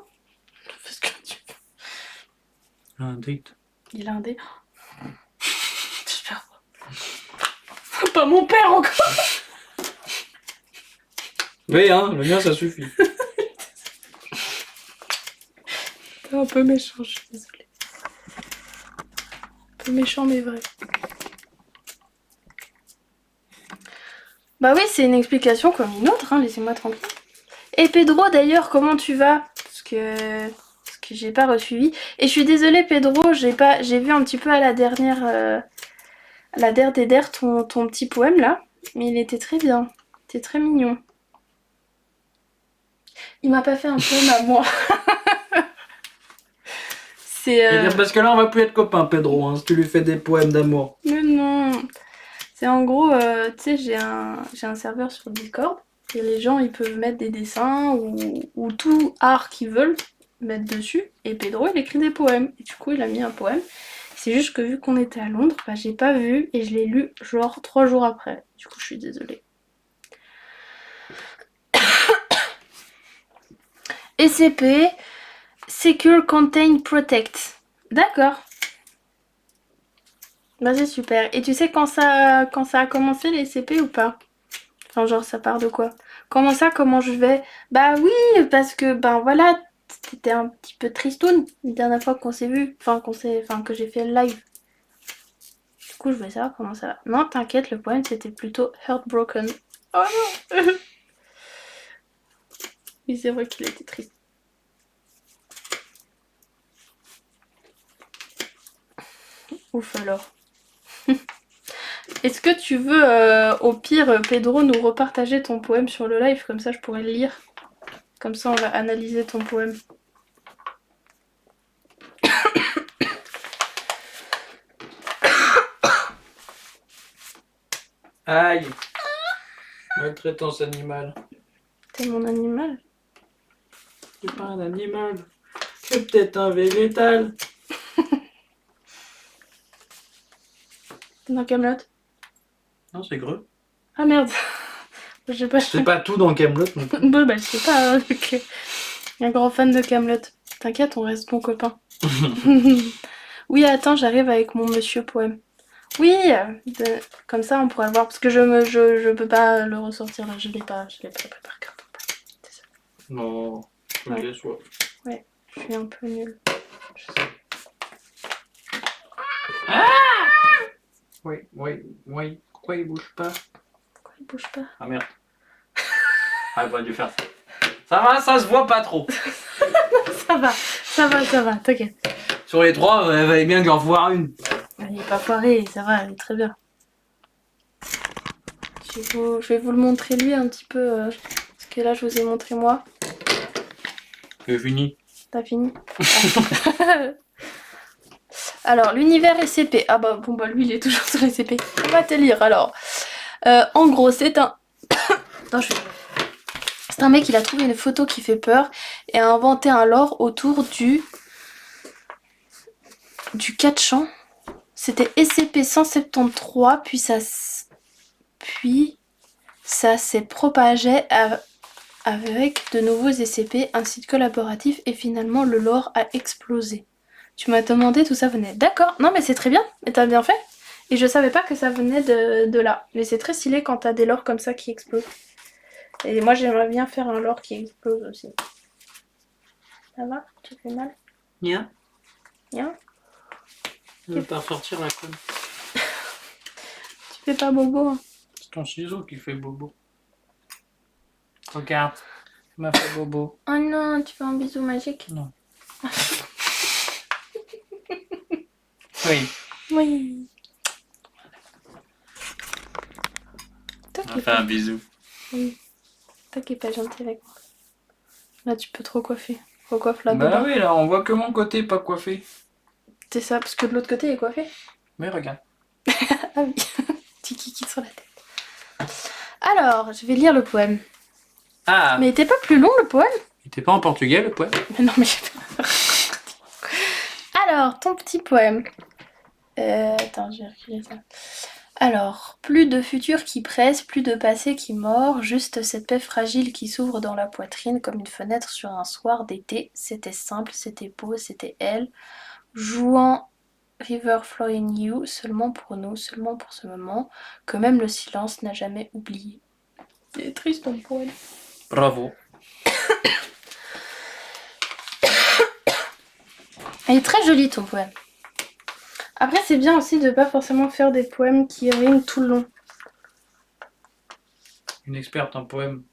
Fais ce que tu veux. Un date. Il a un dé. J'espère pas. Pas mon père encore! Oui, hein, le mien, ça suffit. T'es un peu méchant, je suis désolée. Un peu méchant, mais vrai. Bah oui, c'est une explication comme une autre, hein, laissez-moi tranquille. Et Pedro, d'ailleurs, comment tu vas? Parce que j'ai pas resuivi. Et je suis désolée, Pedro, j'ai vu un petit peu à la dernière... la der des der, ton petit poème, là. Mais il était très bien. C'était très mignon. Il m'a pas fait un poème à moi. C'est... Parce que là, on va plus être copains, Pedro, hein, si tu lui fais des poèmes d'amour. Mais non. C'est en gros, tu sais, j'ai un serveur sur Discord. Et les gens, ils peuvent mettre des dessins ou tout art qu'ils veulent mettre dessus. Et Pedro, il écrit des poèmes. Et du coup, il a mis un poème. C'est juste que vu qu'on était à Londres, bah, j'ai pas vu et je l'ai lu genre 3 jours après. Du coup, je suis désolée. SCP, Secure Contain Protect. D'accord. Bah c'est super. Et tu sais quand ça a commencé les SCP ou pas? Enfin genre ça part de quoi? Comment ça, comment je vais? Bah oui, parce que ben voilà, c'était un petit peu tristoun la dernière fois qu'on s'est vu. Enfin que j'ai fait le live. Du coup je voulais savoir comment ça va. Non t'inquiète, le poème c'était plutôt Heartbroken. Oh non. Oui c'est vrai qu'il était triste. Ouf alors. Est-ce que tu veux, au pire, Pedro, nous repartager ton poème sur le live? Comme ça, je pourrais le lire. Comme ça, on va analyser ton poème. Aïe. Maltraitance animale. T'es mon animal? C'est pas un animal. C'est peut-être un végétal. T'es dans Camelot? Non, c'est greux. Ah merde. Je sais pas. C'est pas tout dans Camelot non plus. Bon, bah, je sais pas. Ok. Un grand fan de Camelot. T'inquiète, on reste bon copain. Oui, attends, j'arrive avec mon monsieur poème. Oui, comme ça on pourra le voir parce que je peux pas le ressortir là, je l'ai pas préparé par cœur. Non, je me déçois. Ouais, je suis un peu nulle. Oui. Pourquoi il bouge pas? Pourquoi il bouge pas? Ah merde. Ah, il va dû faire ça. Ça va, ça se voit pas trop. Ça va, t'inquiète. Sur les trois, il fallait bien que j'en voir une. Il est pas foiré, ça va, il est très bien. Je vais vous le montrer lui un petit peu, parce que là je vous ai montré moi. C'est fini. T'as fini? Alors, l'univers SCP. Ah bah bon bah lui il est toujours sur SCP. On va te lire alors. En gros, c'est un... Non, c'est un mec, il a trouvé une photo qui fait peur et a inventé un lore autour du 4 C'était SCP-173, puis ça s'est propagé avec de nouveaux SCP, un site collaboratif et finalement le lore a explosé. Tu m'as demandé d'où ça venait. D'accord, non mais c'est très bien, mais t'as bien fait. Et je savais pas que ça venait de là. Mais c'est très stylé quand t'as des lores comme ça qui explosent. Et moi j'aimerais bien faire un lore qui explose aussi. Ça va? Tu fais mal? Nia. Bien? Je vais pas ressortir la conne. Tu fais pas bobo hein? C'est ton ciseau qui fait bobo. Regarde, il m'a fait bobo. Oh non, tu fais un bisou magique? Non. Oui. Oui. Toi On va faire un bisou. Oui. Toi qui es pas gentil avec moi. Là tu peux trop coiffer. Recoiffe la Bah boba. oui, là on voit que mon côté pas coiffé. C'est ça, parce que de l'autre côté il est coiffé. Mais regarde. Ah oui. Petit kiki sur la tête. Alors, je vais lire le poème. Ah. Mais il était pas plus long le poème? Il était pas en portugais le poème? Mais non, mais j'ai pas... Alors, ton petit poème. Attends, je vais reculer ça. Alors, plus de futur qui presse, plus de passé qui mord, juste cette paix fragile qui s'ouvre dans la poitrine comme une fenêtre sur un soir d'été. C'était simple, c'était beau, c'était elle. Jouant River Flowing You, seulement pour nous, seulement pour ce moment, que même le silence n'a jamais oublié. C'est triste ton poème. Bravo. Il est très joli ton poème. Après, c'est bien aussi de pas forcément faire des poèmes qui riment tout le long. Une experte en poème.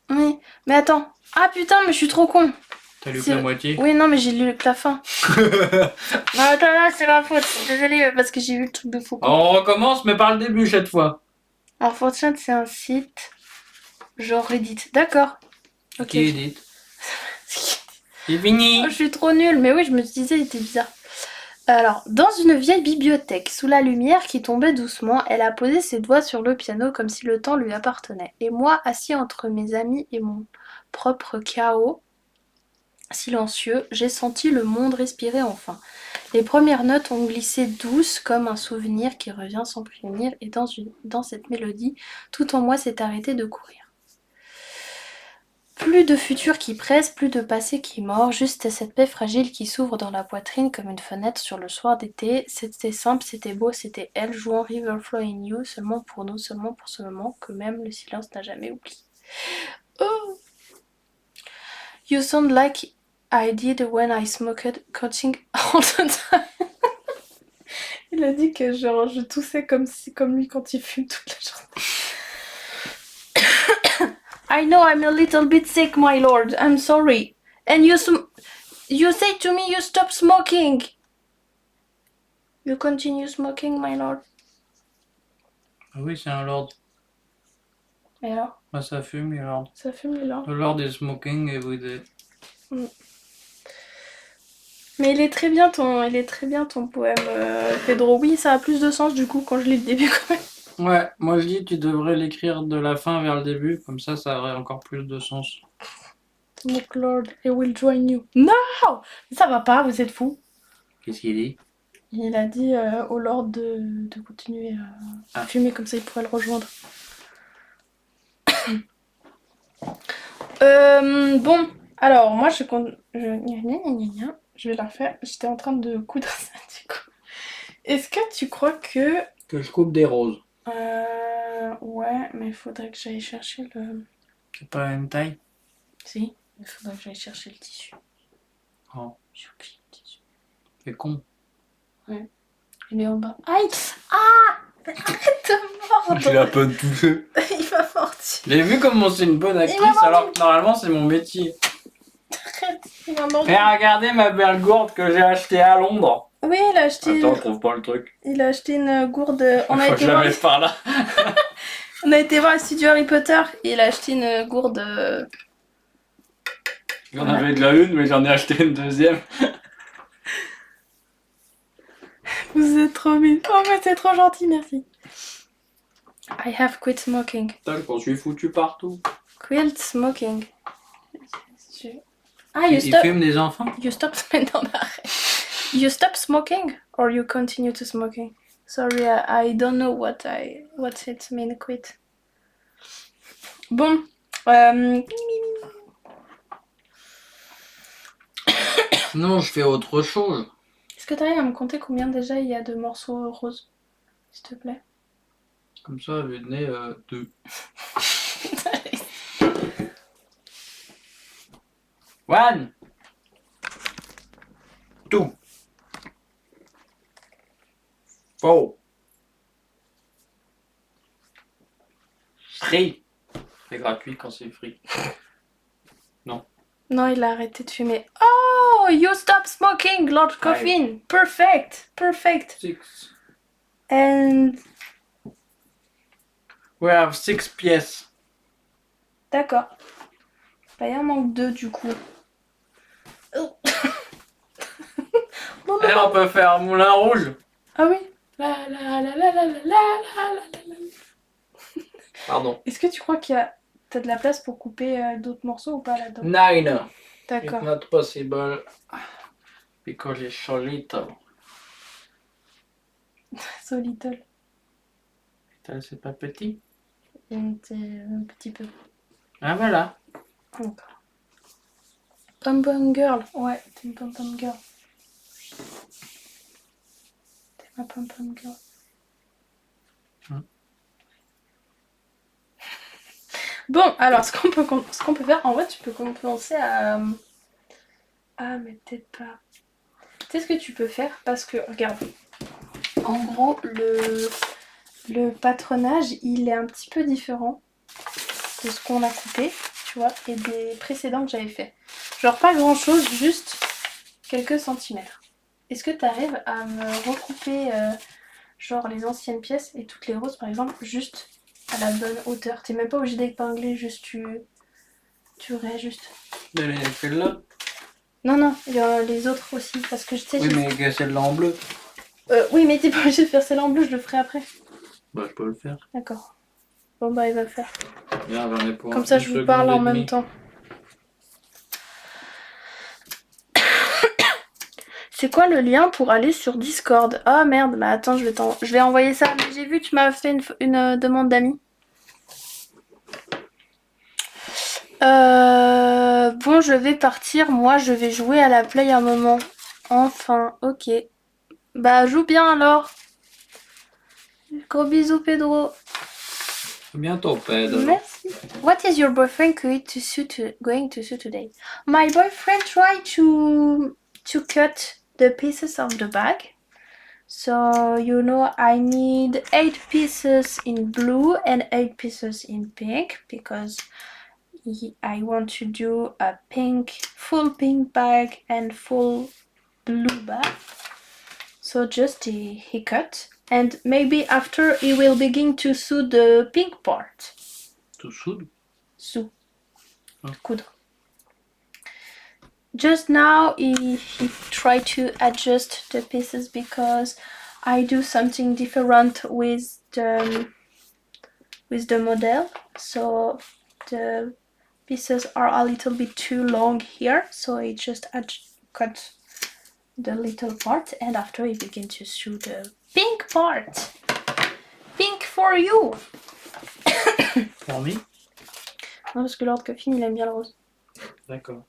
Oui, mais attends. Ah putain, mais je suis trop con. T'as lu que la moitié? Oui, non, mais j'ai lu que la fin. Non, attends, là, c'est ma faute. Désolée, parce que j'ai vu le truc de Foucault. On recommence, mais par le début cette fois. Alors, Fortune, c'est un site genre Reddit. D'accord. Ok. Qui édite? C'est fini. Oh, je suis trop nulle, mais oui, je me disais, il était bizarre. Alors, dans une vieille bibliothèque, sous la lumière qui tombait doucement, elle a posé ses doigts sur le piano comme si le temps lui appartenait. Et moi, assis entre mes amis et mon propre chaos, silencieux, j'ai senti le monde respirer enfin. Les premières notes ont glissé douces comme un souvenir qui revient sans prévenir et dans cette mélodie, tout en moi s'est arrêté de courir. Plus de futur qui presse, plus de passé qui mord, juste cette paix fragile qui s'ouvre dans la poitrine comme une fenêtre sur le soir d'été. C'était simple, c'était beau, c'était elle jouant River Flow in You, seulement pour nous, seulement pour ce moment que même le silence n'a jamais oublié. Oh! You sound like I did when I smoked coaching all the time. Il a dit que genre je toussais comme lui quand il fume toute la journée. I know I'm a little bit sick, my lord. I'm sorry. And you say to me you stop smoking. You continue smoking, my lord. Ah oui, c'est un lord. Et alors? Bah, ça fume, les lords. Ça fume, les lords. The lord is smoking every day. Mais il est très bien ton poème, Pedro. Oui, ça a plus de sens du coup quand je lis le début quand même. Ouais, moi je dis tu devrais l'écrire de la fin vers le début, comme ça aurait encore plus de sens. Smoke Lord, I will join you. Non! Ça va pas, vous êtes fous. Qu'est-ce qu'il dit? Il a dit au Lord de continuer à fumer, comme ça il pourrait le rejoindre. Bon, alors moi je vais la refaire. J'étais en train de coudre ça du coup. Est-ce que tu crois que... Que je coupe des roses. Ouais, mais il faudrait que j'aille chercher le... C'est pas la même taille? Si, il faudrait que j'aille chercher le tissu. Oh, J'ai oublié le tissu. c'est con. Ouais. Il est en bas. Aïe! Ah! Arrête de mordre! Il a pas touché. Il va mordir. J'ai vu comment c'est une bonne actrice alors que normalement c'est mon métier. Arrête, il va mordir. Et regardez ma belle gourde que j'ai achetée à Londres. Oui, il a acheté... Attends, je trouve pas le truc. Il a acheté une gourde... On a Faut que été je la voir... mette par là. On a été voir le studio Harry Potter et il a acheté une gourde... J'en avais déjà une, mais j'en ai acheté une deuxième. Vous êtes trop mignon. Oh, mais c'est trop gentil, merci. I have quit smoking. Putain, je m'en suis foutu partout. Quit smoking. Ah, Il fume des enfants? You stop... Non, mais arrête. You stop smoking or you continue to smoking? Sorry, I don't know what it mean quit. Bon. Non, je fais autre chose. Est-ce que t'arrives à me compter combien déjà il y a de morceaux roses? S'il te plaît. Comme ça, vu de nez, 2. 1 2 4 3. C'est gratuit quand c'est free. Non, il a arrêté de fumer. Oh, you stop smoking, Lord Coffin. Perfect, perfect. 6. And... We have 6 pièces. D'accord. Bah, il en manque 2 du coup. Oh. Non, Et on peut faire un moulin rouge. Ah oui. La la la la la la la la la. Pardon. Est-ce que tu crois t'as de la place pour couper d'autres morceaux ou pas là-dedans? 9. D'accord. It's not possible. Because it's so little. So little. Putain, c'est pas petit. Un petit peu. Ah voilà. Encore. Pom Pom Girl. Ouais, t'es une Pom Pom Girl. T'es ma Pom Pom Girl. Bon, alors ce qu'on peut faire, en vrai, tu peux commencer à... Ah, mais peut-être pas. Tu sais ce que tu peux faire? Parce que, regarde, en gros, le patronage, il est un petit peu différent de ce qu'on a coupé, tu vois, et des précédents que j'avais fait. Genre pas grand-chose, juste quelques centimètres. Est-ce que tu arrives à me recouper, genre les anciennes pièces et toutes les roses, par exemple, juste à la bonne hauteur? T'es même pas obligé d'épingler, juste tu réajustes. Elle est celle-là. Non, non, il y a les autres aussi, parce que je sais... Oui, mais celle-là en bleu. Oui, mais t'es pas obligé de faire celle en bleu, je le ferai après. Bah, je peux le faire. D'accord. Bon, bah, il va le faire. Bien, j'en ai pour Comme ça, une je vous seconde parle et en même demie. temps. C'est quoi le lien pour aller sur Discord? Ah merde, bah attends, je vais envoyer ça. Mais j'ai vu, tu m'as fait une demande d'amis. Bon, je vais partir. Moi, je vais jouer à la play un moment. Enfin, ok. Bah, joue bien alors. Gros bisous, Pedro. À bientôt, Pedro. Merci. What is your boyfriend going to do today? My boyfriend tried to cut the pieces of the bag. So, you know, I need 8 pieces in blue and 8 pieces in pink because I want to do a full pink bag and full blue bag. So just he cut, and maybe after he will begin to sew the pink part. To soude? Sew. Oh. Coudre. Just now he tried to adjust the pieces because I do something different with the model, so the pieces are a little bit too long here, so I just cut the little part, and after I begin to sew the pink part. Pink for you. For me? Non, parce que Lord Coffin, il aime bien le rose. D'accord.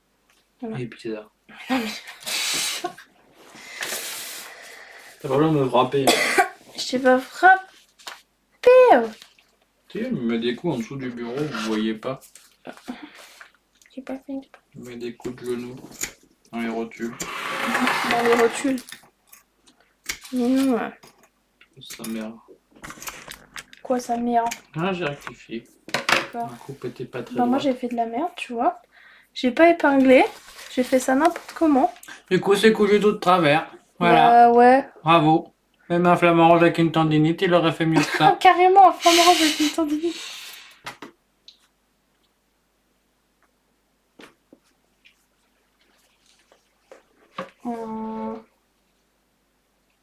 Voilà. Et puis ça. Non, mais... T'as pas besoin de me frapper. Je t'ai pas frappé. Tu sais, il me met des coups en dessous du bureau, vous voyez pas. J'ai pas fait. Il me met des coups de genoux dans les rotules. Dans les rotules. Mais non. Ça merde. Quoi, ça merde? Ah, j'ai rectifié. D'accord. Ma coupe était pas très Bah, moi, droite. j'ai fait de la merde, tu vois. J'ai pas épinglé. J'ai fait ça n'importe comment. Du coup, c'est cousu tout de travers. Voilà. Bah, ouais. Bravo. Même un flamant rose avec une tendinite, il aurait fait mieux que ça. Carrément, un flamme rose avec une tendinite.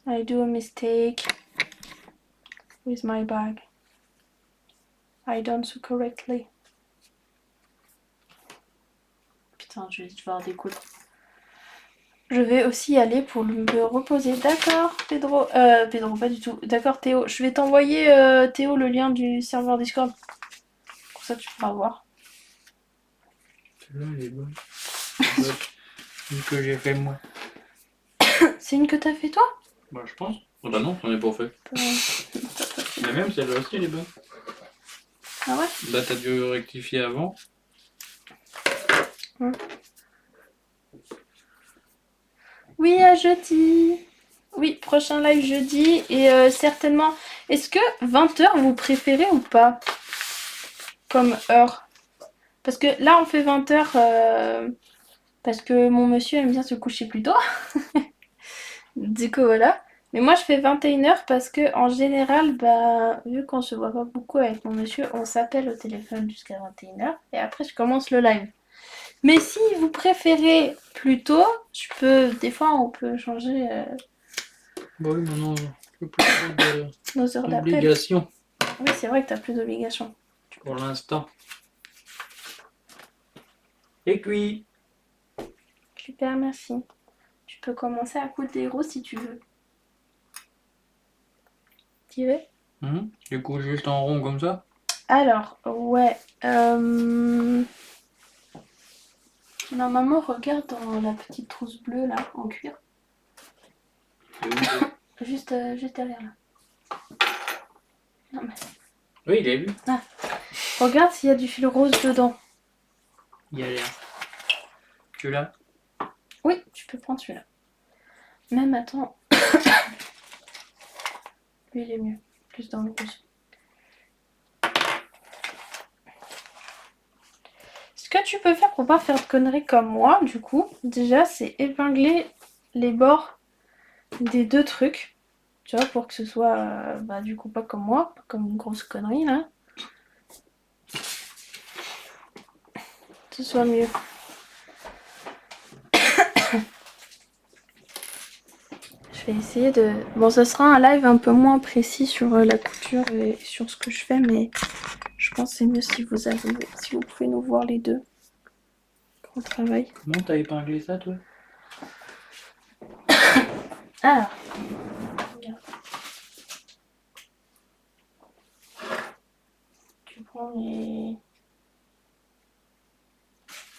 I do a mistake with my bag. I don't sew correctly. Putain, je vais devoir découdre. Je vais aussi y aller pour me reposer. D'accord, Pedro. Pedro, pas du tout. D'accord, Théo. Je vais t'envoyer, Théo, le lien du serveur Discord. Pour ça, tu pourras voir. Celle-là, elle est bonne. Une que j'ai fait moi. C'est une que t'as fait toi? Bah, je pense. Oh bah non, j'en ai pas fait. Mais même celle-là aussi, elle est bonne. Ah ouais? Bah, t'as dû rectifier avant. Oui, à jeudi. Oui, prochain live jeudi. Et certainement... Est-ce que 20h, vous préférez ou pas? Comme heure. Parce que là, on fait 20h... parce que mon monsieur aime bien se coucher plus tôt. Du coup, voilà. Mais moi, je fais 21h parce que en général, bah, vu qu'on se voit pas beaucoup avec mon monsieur, on s'appelle au téléphone jusqu'à 21h. Et après, je commence le live. Mais si vous préférez plus tôt, je peux... Des fois, on peut changer Bah oui, maintenant, j'ai plus trop nos heures d'appel. d'obligations. Oui, c'est vrai que t'as plus d'obligations. Pour l'instant. Et cuit. Super, merci. Tu peux commencer à coudre des roses si tu veux. Tu veux? Du coup, juste en rond comme ça. Alors, ouais. Normalement, regarde dans la petite trousse bleue là, en cuir. Juste derrière là. Non, mais... Oui, il est vu. Ah. Regarde s'il y a du fil rose dedans. Il y a l'air. Tu l'as? Oui, tu peux prendre celui-là. Même, attends. Lui, il est mieux. Plus dans le rose. Ce que tu peux faire pour pas faire de conneries comme moi, du coup, déjà, c'est épingler les bords des deux trucs. Tu vois, pour que ce soit, bah, du coup, pas comme moi, pas comme une grosse connerie, là. Que ce soit mieux. Je vais essayer de... Bon, ce sera un live un peu moins précis sur la couture et sur ce que je fais, mais je pense que c'est mieux si vous pouvez nous voir les deux quand on travaille. Comment t'as épinglé ça, toi? Alors, regarde. Tu prends les...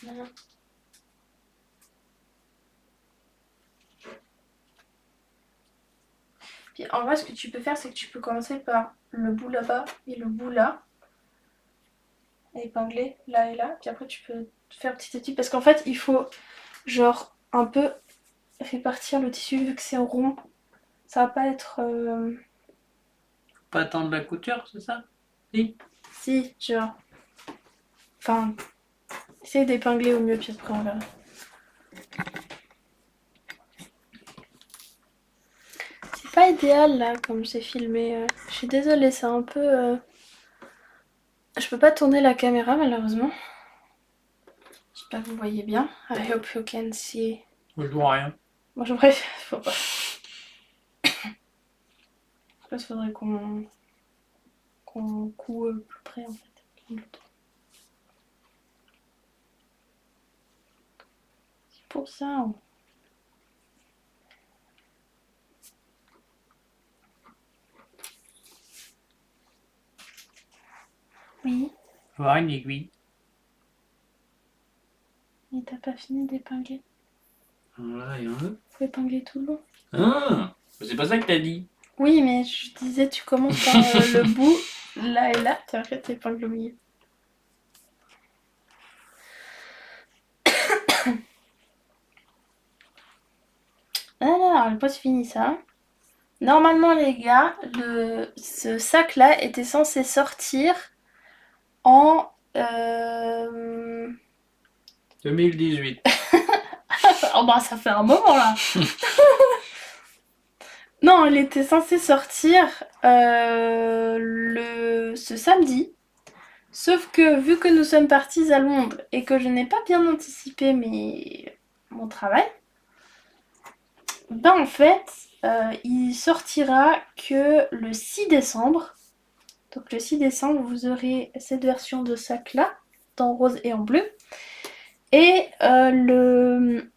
Là. Puis en vrai, ce que tu peux faire, c'est que tu peux commencer par le bout là-bas et le bout là. Épingler là et là. Puis après, tu peux faire petit à petit. Parce qu'en fait, il faut genre un peu répartir le tissu vu que c'est rond. Ça va pas être... Pas attendre la couture, c'est ça? Si. Si, genre... Enfin, essaye d'épingler au mieux, puis après on verra. C'est pas idéal là, comme c'est filmé. Je suis désolée, c'est un peu... Je peux pas tourner la caméra malheureusement. J'espère que vous voyez bien. I hope you can see. Je vois rien. Bon, bref, faut pas. Je pense qu'il faudrait qu'on coud plus près en fait. C'est pour ça. Oui, Je vois une aiguille. mais t'as pas fini d'épingler. Là, il y en a. Faut épingler tout le long. Ah, c'est pas ça que t'as dit. Oui, mais je disais, tu commences par le bout, là et là, puis après t'épingles au milieu. Alors, j'ai pas fini ça. Normalement, les gars, ce sac-là était censé sortir en... 2018. Oh bah ça fait un moment là. Non, il était censé sortir ce samedi. Sauf que vu que nous sommes partis à Londres et que je n'ai pas bien anticipé mon travail, ben en fait, il sortira que le 6 décembre. Donc le 6 décembre, vous aurez cette version de sac là, en rose et en bleu. Et le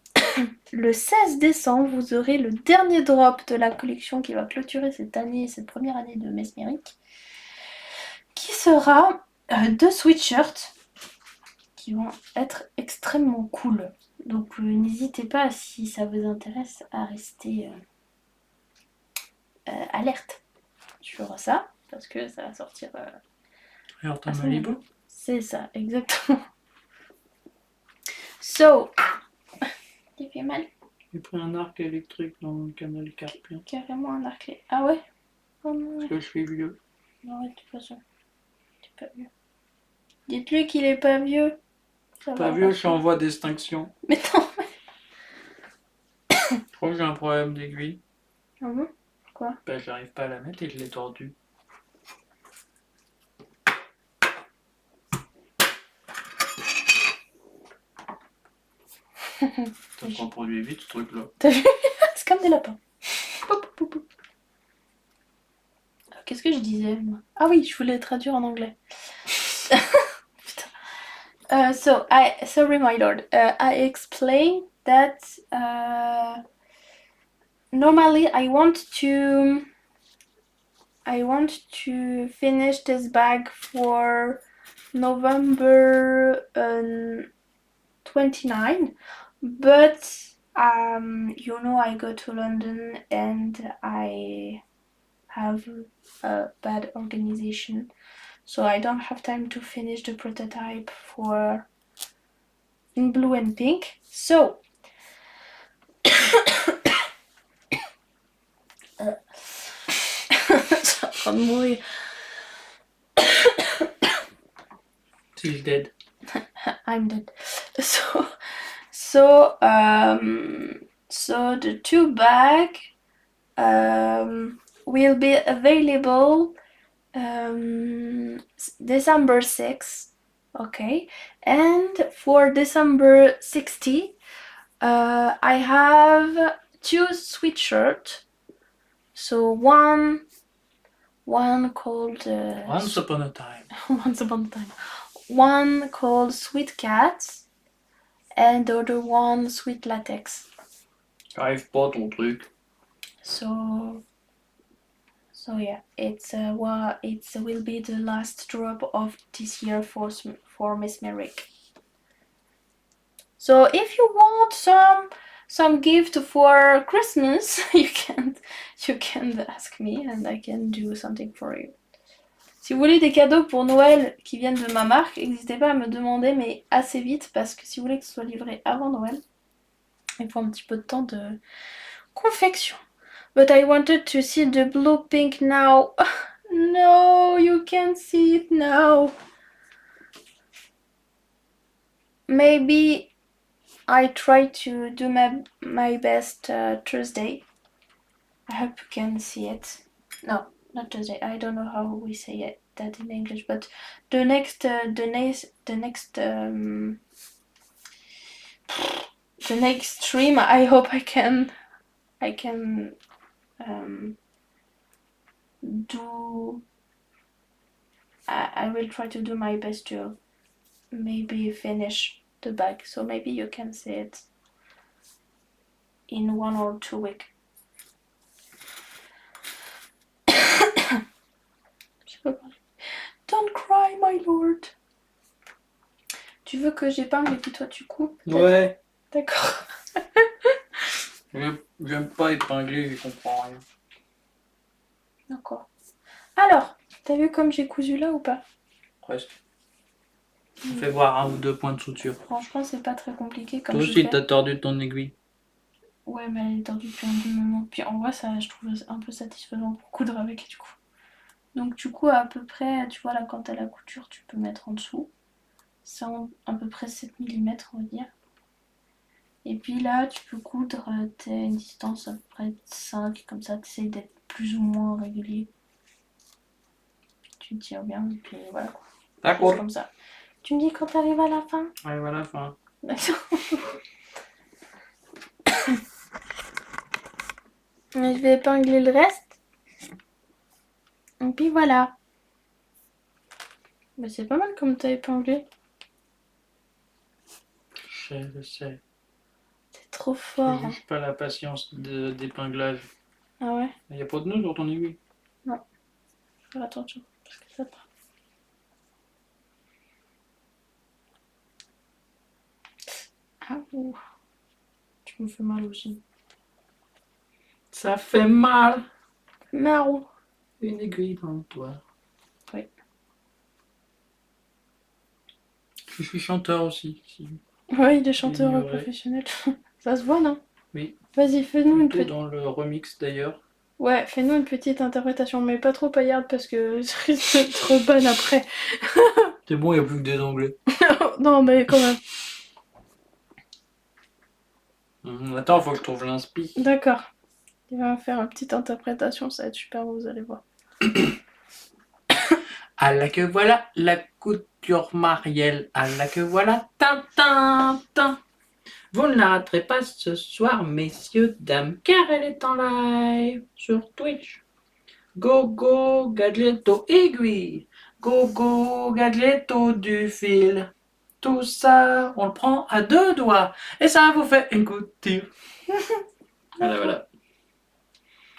16 décembre, vous aurez le dernier drop de la collection qui va clôturer cette première année de Mesmeric, qui sera 2 sweatshirts qui vont être extrêmement cool. Donc n'hésitez pas, si ça vous intéresse, à rester alerte sur ça, parce que ça va sortir... Alors, t'as Malibu? C'est ça, exactement. So, il fait mal. J'ai pris un arc électrique dans le canal carpien. Carrément un arclé. Ah ouais? Oh non. Parce que je suis vieux. Non, ouais, de toute façon. T'es pas vieux. Dites-lui qu'il est pas vieux. Ça Pas va vieux, je marcher. suis en voie d'extinction. Mais non. Je crois que j'ai un problème d'aiguille. Ah bon? Quoi? Ben, j'arrive pas à la mettre et je l'ai tordue. Ça se reproduit vite ce truc là. T'as vu? C'est comme des lapins. Poup, poup, poup. Alors, qu'est-ce que je disais moi? Ah oui, je voulais traduire en anglais. Putain. Sorry my lord. I explained that normally I want to finish this bag for November 29, but I go to London and I have a bad organization, so I don't have time to finish the prototype for in blue and pink. So je suis en train de mourir. She's dead. I'm dead. So the 2 bag will be available December 6th, okay, and for December 60, I have 2 sweatshirts So one called Once upon a time. once upon a time. One called Sweet Cat, and the other one Sweet Latex. J'arrive pas ton truc. So yeah, it will be the last drop of this year for Miss Merrick. So if you want some gift for Christmas, you can ask me and I can do something for you. Si vous voulez des cadeaux pour Noël qui viennent de ma marque, n'hésitez pas à me demander, mais assez vite, parce que si vous voulez que ce soit livré avant Noël, il faut un petit peu de temps de confection. But I wanted to see the blue pink now. No, you can't see it now. Maybe I try to do my best Thursday. I hope you can see it. No, not Thursday. I don't know how we say that in English, but the next stream. I hope I can do. I will try to do my best to maybe finish the bag, so maybe you can see it in 1 or 2 weeks. Don't cry, my lord. Tu veux que j'épingle et puis toi tu coupes? Ouais. D'accord. J'aime pas épingler, je comprends rien. D'accord. Alors, t'as vu comme j'ai cousu là ou pas? Presque. On fait voir 1 ou 2 points de suture. Franchement, c'est pas très compliqué comme Toi je aussi, fais. t'as tordu ton aiguille. Ouais, mais elle est tordue depuis un bon moment. Puis en vrai, ça, je trouve un peu satisfaisant pour coudre avec, du coup. Donc du coup, à peu près, tu vois là, quand t'as la couture, tu peux mettre en dessous. C'est à peu près 7 mm, on va dire. Et puis là, tu peux coudre, t'as une distance à peu près de 5, comme ça, t'essayes d'être plus ou moins régulier. Puis tu tires bien, et puis voilà quoi. D'accord. Comme ça. Tu me dis quand t'arrives à la fin? Arrive à la fin. D'accord. Je vais épingler le reste. Et puis voilà. Mais c'est pas mal comme t'as épinglé. Je sais. C'est trop fort. J'ai juste pas la patience d'épinglage. Ah ouais? Il n'y a pas de nœud sur ton aiguille? Non. Faire attention, parce que ça part. Ah ouh. Tu me fais mal aussi. Ça fait mal. Marou. Une aiguille dans le doigt. Oui. Je suis chanteur aussi. Si. Oui, il est chanteur Ignoré. professionnel. Ça se voit, non? Oui. Vas-y, fais-nous une Plutôt petite... dans le remix d'ailleurs. Ouais, fais-nous une petite interprétation, mais pas trop paillarde parce que ça risque d'être trop bonne après. C'est bon, il n'y a plus que des onglets. Non, mais quand même. Attends, faut que je trouve l'inspi. D'accord. Il va faire une petite interprétation, ça va être super, vous allez voir. À la que voilà la couture Marielle, à la que voilà Tintin. Vous ne la raterez pas ce soir, messieurs, dames, car elle est en live sur Twitch. Go go gadgetto aiguille, go go gadgetto du fil. Tout ça, on le prend à 2 doigts et ça vous fait une couture. Voilà.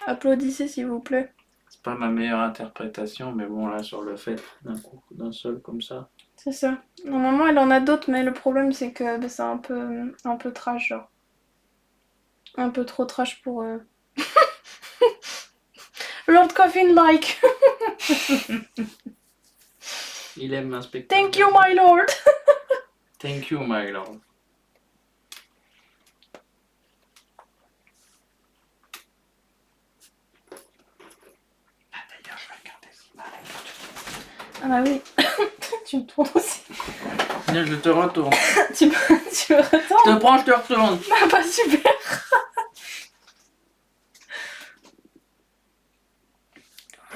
Applaudissez s'il vous plaît. C'est pas ma meilleure interprétation, mais bon, là, sur le fait d'un seul comme ça. C'est ça. Normalement, elle en a d'autres, mais le problème, c'est que bah, c'est un peu trash, genre. Un peu trop trash pour... Lord Coffin like. Il aime m'inspecter. Thank you, my lord. Thank you, my lord. Ah, d'ailleurs, je vais regarder si ma Ah bah oui. Tu me tournes aussi. Viens, je te retourne. tu me Je retournes? te prends, je te retourne. Ah bah super.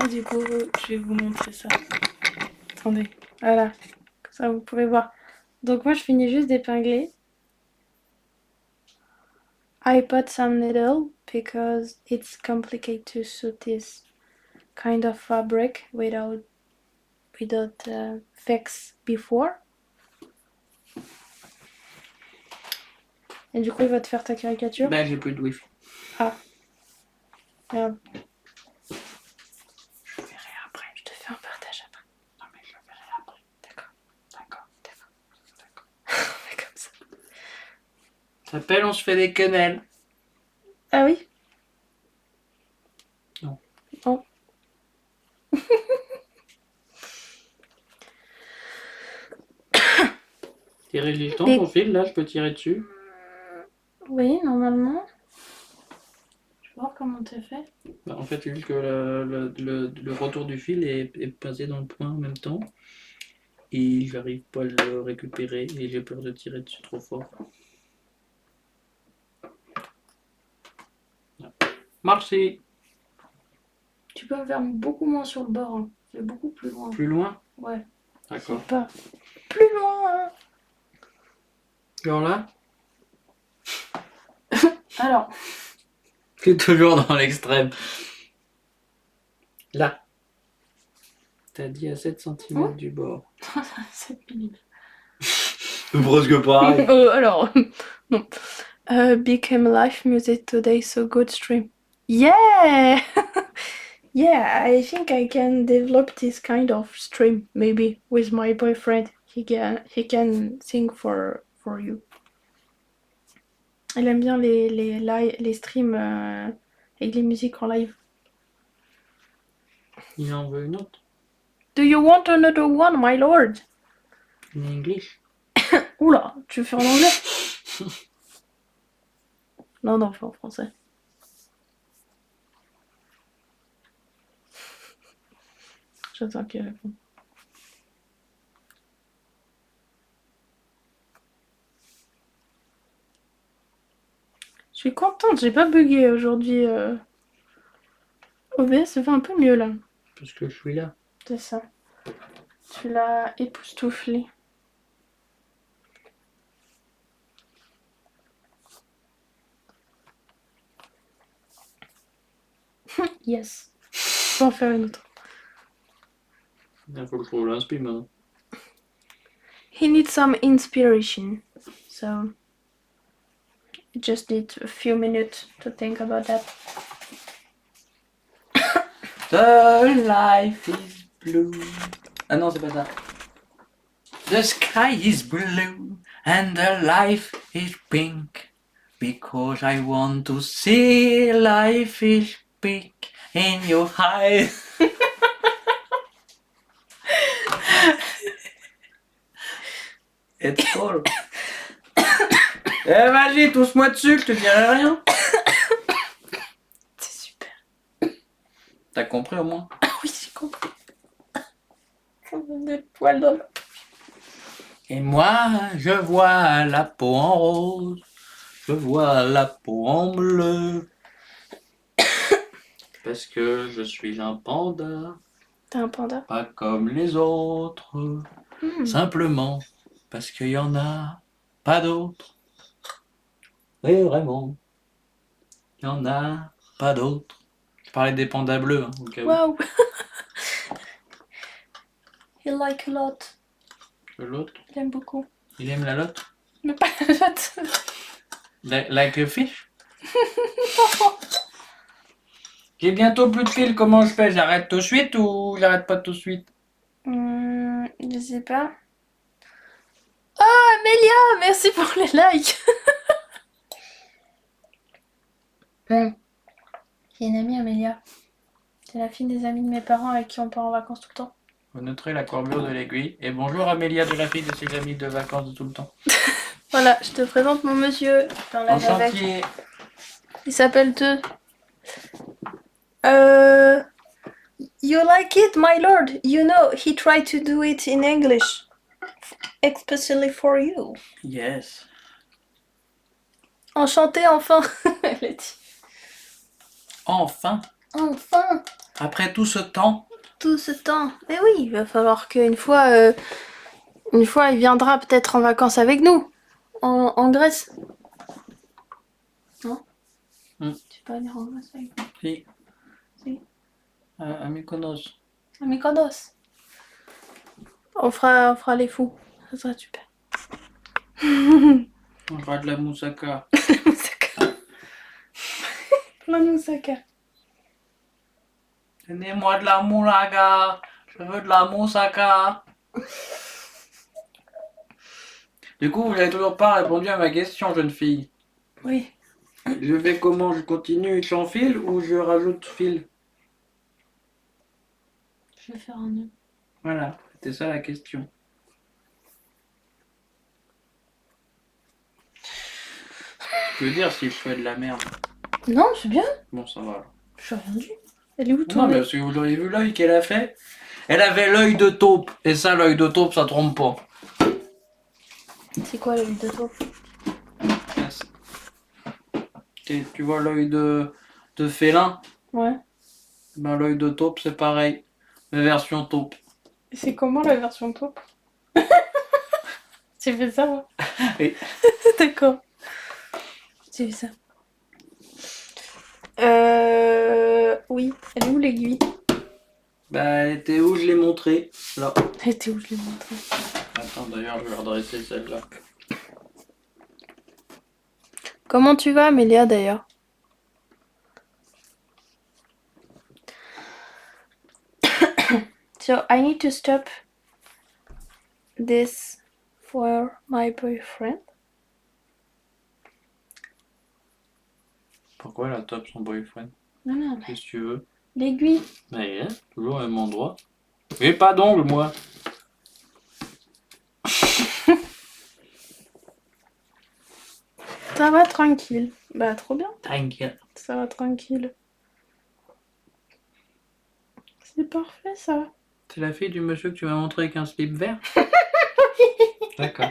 Et du coup, je vais vous montrer ça. Attendez. Voilà. Comme ça, vous pouvez voir. Donc moi, je finis juste d'épingler. I put some needle because it's complicated to sew this kind of fabric without fix before. Et du coup, il va te faire ta caricature. Ben, j'ai plus de wifi. Ah. Merde. Je verrai après. Je te fais un partage après. Non, mais je verrai après. D'accord. D'accord. On fait comme ça. Ça s'appelle On se fait des quenelles. Ah oui? Non. Non. T'es résistant ton fil, là, je peux tirer dessus. Oui, normalement. Je vais voir comment t'es fait. Bah, en fait, c'est juste que le retour du fil est passé dans le point en même temps. Et j'arrive pas à le récupérer et j'ai peur de tirer dessus trop fort. Merci. Tu peux me faire beaucoup moins sur le bord. Hein. C'est beaucoup plus loin. Plus loin? Ouais. D'accord. Pas plus loin. Hein. Genre là? Alors. C'est toujours dans l'extrême. Là. T'as dit à 7 cm du bord. 7 mm. C'est presque pareil. Alors. Non. Became live music today, so good stream. Yeah! Yeah, I think I can develop this kind of stream, maybe, with my boyfriend. He can sing for you. Elle aime bien les streams avec les musiques en live. Il en veut une autre. Do you want another one, my lord? In English. Oula, tu fais en anglais? Non, fais en français. J'attends qu'il réponde. Je suis contente, j'ai pas bugué aujourd'hui. OBS se fait un peu mieux là. Parce que je suis là. C'est ça. Tu l'as époustouflé. Yes. Je peux en faire une autre. Il faut que je trouve l'inspi maintenant. He needs some inspiration. So you just need a few minutes to think about that. The life is blue. Ah non, c'est pas ça. The sky is blue and the life is pink. Because I want to see life is pink in your eyes. It's cool. Eh vas-y, tousse-moi dessus, je te dirai rien. C'est super. T'as compris au moins? Ah oui, j'ai compris. Ça me donne des poils dans la... Et moi, je vois la peau en rose, je vois la peau en bleu. Parce que je suis un panda, T'as un panda? pas comme les autres. Simplement parce qu'il y en a pas d'autres. Oui, vraiment. Il y en a pas d'autres. Je parlais des pandas bleus, hein, au cas où. Wow. He like a lot. L'autre, Il aime beaucoup. il aime la lotte. Mais pas la lot. Like a fish. J'ai bientôt plus de fil, comment je fais? J'arrête tout de suite ou j'arrête pas tout de suite? Je sais pas. Oh, Amélia, merci pour les likes. J'ai une amie, Amélia. C'est la fille des amis de mes parents avec qui on part en vacances tout le temps. Vous noterez la courbure de l'aiguille. Et bonjour Amélia de la fille de ses amis de vacances de tout le temps. Voilà, je te présente mon monsieur dans la navette. Enchanté. Il s'appelle Te. You like it, my lord? You know, he tried to do it in English. Especially for you. Yes. Enchanté, enfin. Elle a dit. Enfin. Enfin. Après tout ce temps. Tout ce temps. Mais oui, il va falloir qu'une fois, il viendra peut-être en vacances avec nous. En Grèce. Non? Tu peux pas venir en Grèce avec moi? Si. Si. À Mykonos. À Mykonos. On fera les fous. Ça sera super. On fera de la moussaka. Moussaka. Plein de moussaka. Donnez-moi de la moulaga. Je veux de la moussaka. Du coup, vous n'avez toujours pas répondu à ma question, jeune fille. Oui. Je fais comment? Je continue sans fil ou je rajoute fil? Je vais faire un nœud. Voilà, c'était ça la question. Je veux dire si je fais de la merde. Non, c'est bien. Bon, ça va. Je rien dit. Elle est où ton Non, mais nez? parce que vous auriez vu l'œil qu'elle a fait. Elle avait l'œil de taupe. Et ça, l'œil de taupe, ça trompe pas. C'est quoi l'œil de taupe? Tu vois l'œil de félin? Ouais. Ben, l'œil de taupe, c'est pareil. Mais version taupe. Et c'est comment la version taupe? Tu fais ça, moi? Oui. D'accord. Tu fais ça. Oui. Elle est où l'aiguille? Bah, elle était où? Je l'ai montré. Là. Elle était où? Je l'ai montrée. Attends, d'ailleurs, je vais redresser celle-là. Comment tu vas, Amélia, d'ailleurs? So, I need to stop this for my boyfriend. Pourquoi elle a top son boyfriend? Non, non, mais Qu'est-ce que tu veux? l'aiguille. Mais hein, toujours au même endroit. Et pas d'ongle, moi. Ça va tranquille. Bah, trop bien. T'inquiète. Ça va tranquille. C'est parfait, ça. C'est la fille du monsieur que tu m'as montré avec un slip vert? D'accord.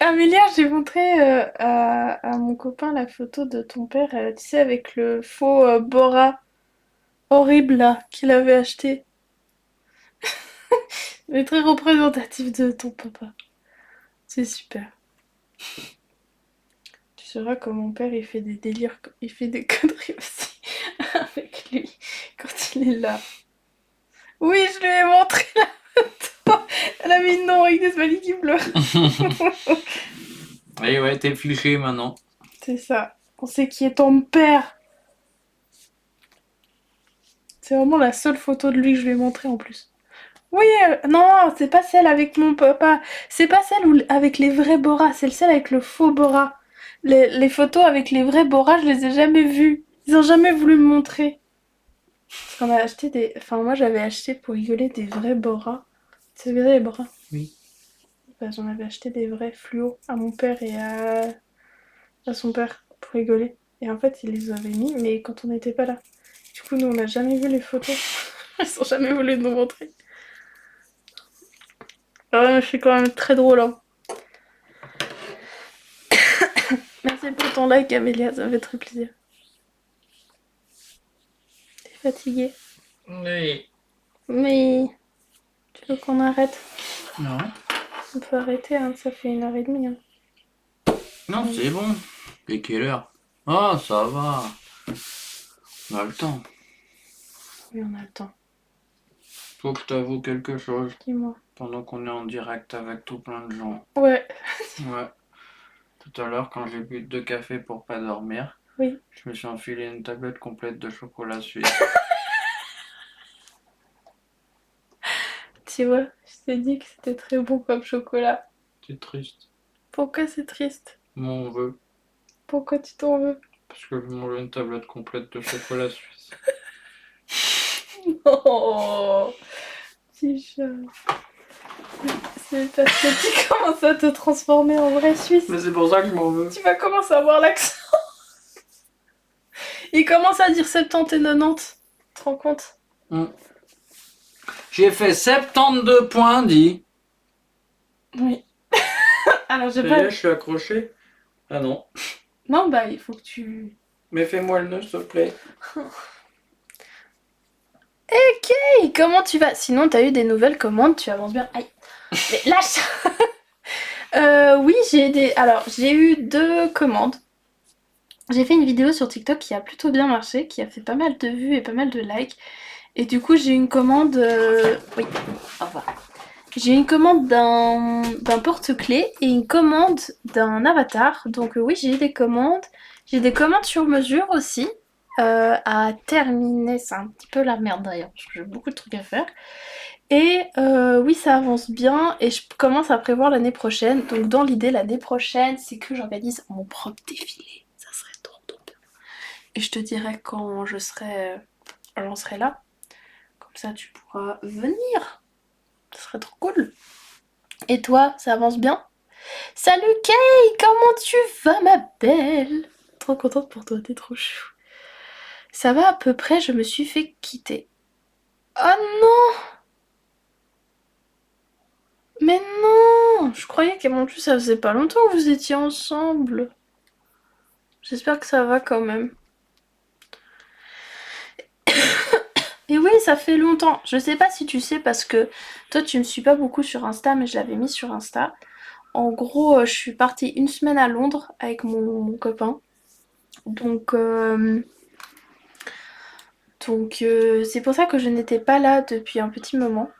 Amélia, j'ai montré à mon copain la photo de ton père, tu sais, avec le faux Bora horrible là qu'il avait acheté. Il est très représentatif de ton papa. C'est super. Tu sauras que mon père il fait des délires, il fait des conneries aussi avec lui quand il est là. Oui, je lui ai montré la photo. Elle a mis non avec des smiley qui pleurent. Oui, ouais, t'es fiché maintenant. C'est ça. On sait qui est ton père. C'est vraiment la seule photo de lui que je lui ai montrée en plus. Oui, non, c'est pas celle avec mon papa. C'est pas celle avec les vrais Bora. C'est celle avec le faux Bora. Les photos avec les vrais Bora, je les ai jamais vues. Ils ont jamais voulu me montrer. Parce qu'on a acheté des... Enfin, moi, j'avais acheté pour rigoler des vrais Bora. Tu sais, les Bora? Oui. Bah, j'en avais acheté des vrais fluo à mon père et à son père pour rigoler. Et en fait, ils les avaient mis, mais quand on n'était pas là. Du coup, nous, on n'a jamais vu les photos. Ils ont jamais voulu nous montrer. Ouais, je suis quand même très drôle. Hein. Merci pour ton like, Amélia, ça me fait très plaisir. T'es fatiguée? Oui. Mais tu veux qu'on arrête? Non. On peut arrêter, hein, ça fait 1h30. Hein. Non, c'est bon. Et quelle heure? Ah, ça va. On a le temps. Oui, on a le temps. Faut que je t'avoue quelque chose. Dis-moi. Pendant qu'on est en direct avec tout plein de gens. Ouais. Ouais. Tout à l'heure, quand j'ai bu 2 cafés pour pas dormir, Oui. je me suis enfilé une tablette complète de chocolat suisse. Tu vois, je t'ai dit que c'était très bon comme chocolat. C'est triste. Pourquoi c'est triste? Mon vœu. Pourquoi tu t'en veux? Parce que je mange une tablette complète de chocolat suisse. Oh, petit chat. C'est parce que tu commences à te transformer en vrai Suisse. Mais c'est pour ça que je m'en veux. Tu vas commencer à avoir l'accent. Il commence à dire 70 et 90. Tu te rends compte? J'ai fait 72 points, dit. Oui. Alors j'ai Ça y pas... est, je suis accroché. Ah non. Non, bah il faut que tu... Mais fais-moi le nœud, s'il te plaît. Ok, comment tu vas? Sinon, t'as eu des nouvelles commandes, tu avances bien. Aïe. Mais lâche. Oui, j'ai eu 2 commandes. J'ai fait une vidéo sur TikTok qui a plutôt bien marché, qui a fait pas mal de vues et pas mal de likes. Et du coup, j'ai eu une commande... Oui, au revoir. J'ai eu une commande d'un porte-clés et une commande d'un avatar. Donc oui, j'ai eu des commandes. J'ai des commandes sur mesure aussi. À terminer, c'est un petit peu la merde d'ailleurs, parce que j'ai beaucoup de trucs à faire. Et oui, ça avance bien et je commence à prévoir l'année prochaine. Donc dans l'idée, l'année prochaine, c'est que j'organise mon propre défilé. Ça serait trop bien. Et je te dirai quand j'en serai là. Comme ça, tu pourras venir. Ça serait trop cool. Et toi, ça avance bien? Salut Kay, comment tu vas ma belle? Trop contente pour toi, t'es trop chou. Ça va à peu près, je me suis fait quitter. Oh non! Mais non! Je croyais qu'en plus ça faisait pas longtemps que vous étiez ensemble. J'espère que ça va quand même. Et oui, ça fait longtemps. Je sais pas si tu sais parce que toi tu me suis pas beaucoup sur Insta, mais je l'avais mis sur Insta. En gros, je suis partie une semaine à Londres avec mon copain. Donc, c'est pour ça que je n'étais pas là depuis un petit moment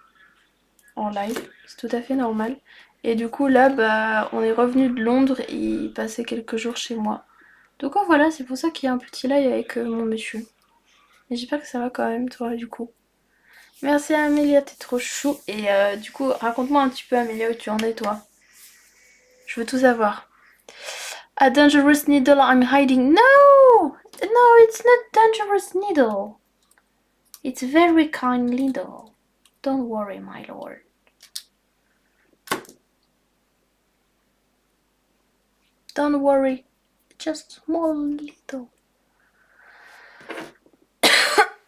en live. C'est tout à fait normal. Et du coup, là, bah, on est revenu de Londres et il passait quelques jours chez moi. Donc voilà, c'est pour ça qu'il y a un petit live avec mon monsieur. Et j'espère que ça va quand même, toi, du coup. Merci Amélia, t'es trop chou. Et du coup, raconte-moi un petit peu, Amélia, où tu en es, toi. Je veux tout savoir. A dangerous needle I'm hiding. No! No, it's not dangerous needle. It's very kind needle. Don't worry, my lord. Don't worry. Just small little.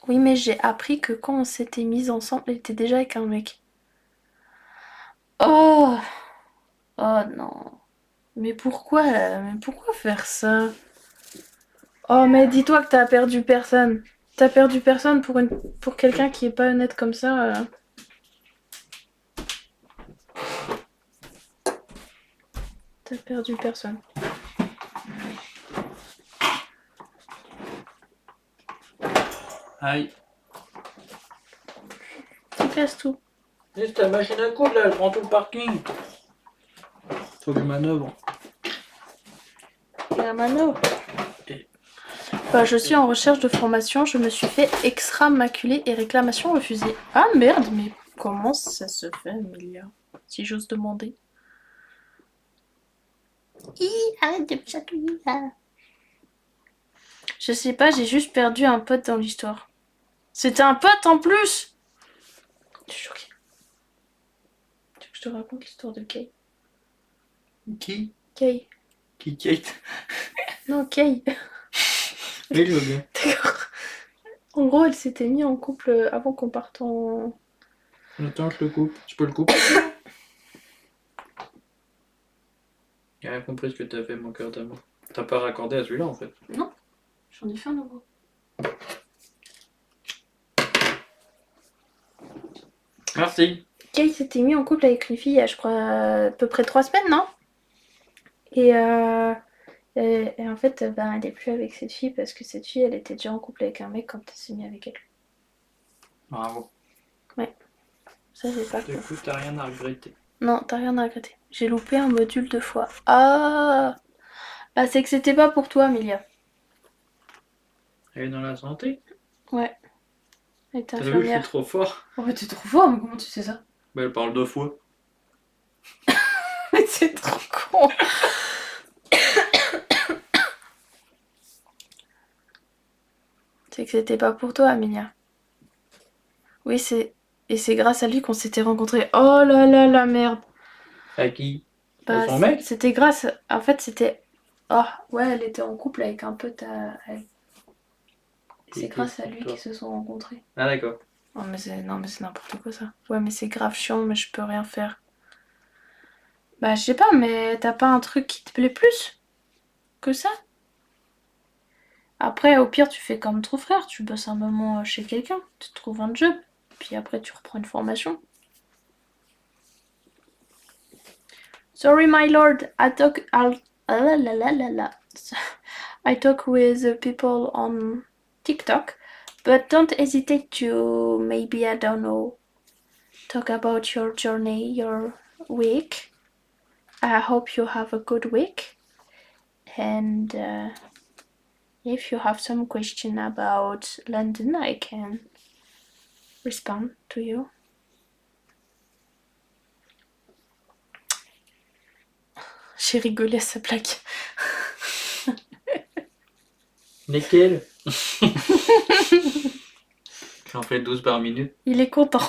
Oui, mais j'ai appris que quand on s'était mis ensemble, elle était déjà avec un mec. Oh! Oh non. Mais pourquoi faire ça? Oh, mais dis-toi que t'as perdu personne. T'as perdu personne pour quelqu'un qui est pas honnête comme ça. T'as perdu personne. Aïe. Tu casses tout. C'est ta machine à coudre là, elle prend tout le parking. Faut que je manœuvre. La mano. Bah, je suis en recherche de formation, je me suis fait extra maculée et réclamation refusée. Ah merde, mais comment ça se fait, Amelia? Si j'ose demander. Arrête de me chatouiller là. Je sais pas, j'ai juste perdu un pote dans l'histoire. C'était un pote en plus! Je suis choquée. Tu veux que je te raconte l'histoire de Kay? Qui? Kay. Qui Kate? Non, Kay. Oui, je veux bien. D'accord. En gros, elle s'était mise en couple avant qu'on parte en... Attends, je le coupe. Tu peux le couper? J'ai rien compris ce que t'as fait, mon cœur d'amour. T'as pas raccordé à celui-là en fait. Non, j'en ai fait un nouveau. Merci. Kay s'était mis en couple avec une fille il y a, je crois, à peu près 3 semaines, non? Et en fait, ben, elle est plus avec cette fille parce que cette fille, elle était déjà en couple avec un mec quand elle s'est mise avec elle. Bravo. Ça, c'est pas Du cool. coup, t'as rien à regretter. Non, t'as rien à regretter. J'ai loupé un module 2 fois. Ah! Bah, c'est que c'était pas pour toi, Amelia. Elle est dans la santé? Ouais. Elle était T'as vu, je suis infirmière. trop fort. Oh, mais t'es trop fort, mais comment tu sais ça? Bah, elle parle 2 fois. Mais c'est trop con! C'est que c'était pas pour toi, Amelia. Oui, et c'est grâce à lui qu'on s'était rencontrés. Oh là là, la merde! À qui? À Bah, son mec? c'était grâce. En fait, c'était. Oh, ouais, elle était en couple avec un pote à elle. C'est grâce à lui qu'ils se sont rencontrés. Ah, d'accord. Non, mais c'est n'importe quoi ça. Ouais, mais c'est grave chiant, mais je peux rien faire. Bah, je sais pas, mais t'as pas un truc qui te plaît plus que ça? Après, au pire, tu fais comme ton frère, tu bosses un moment chez quelqu'un, tu trouves un job, puis après, tu reprends une formation. Sorry, my lord, I I talk with people on TikTok, but don't hesitate to maybe, I don't know, talk about your journey, your week. I hope you have a good week. And if you have some question about London, I can respond to you. J'ai rigolé à sa blague. Lesquels? J'en fais 12 par minute. Il est content.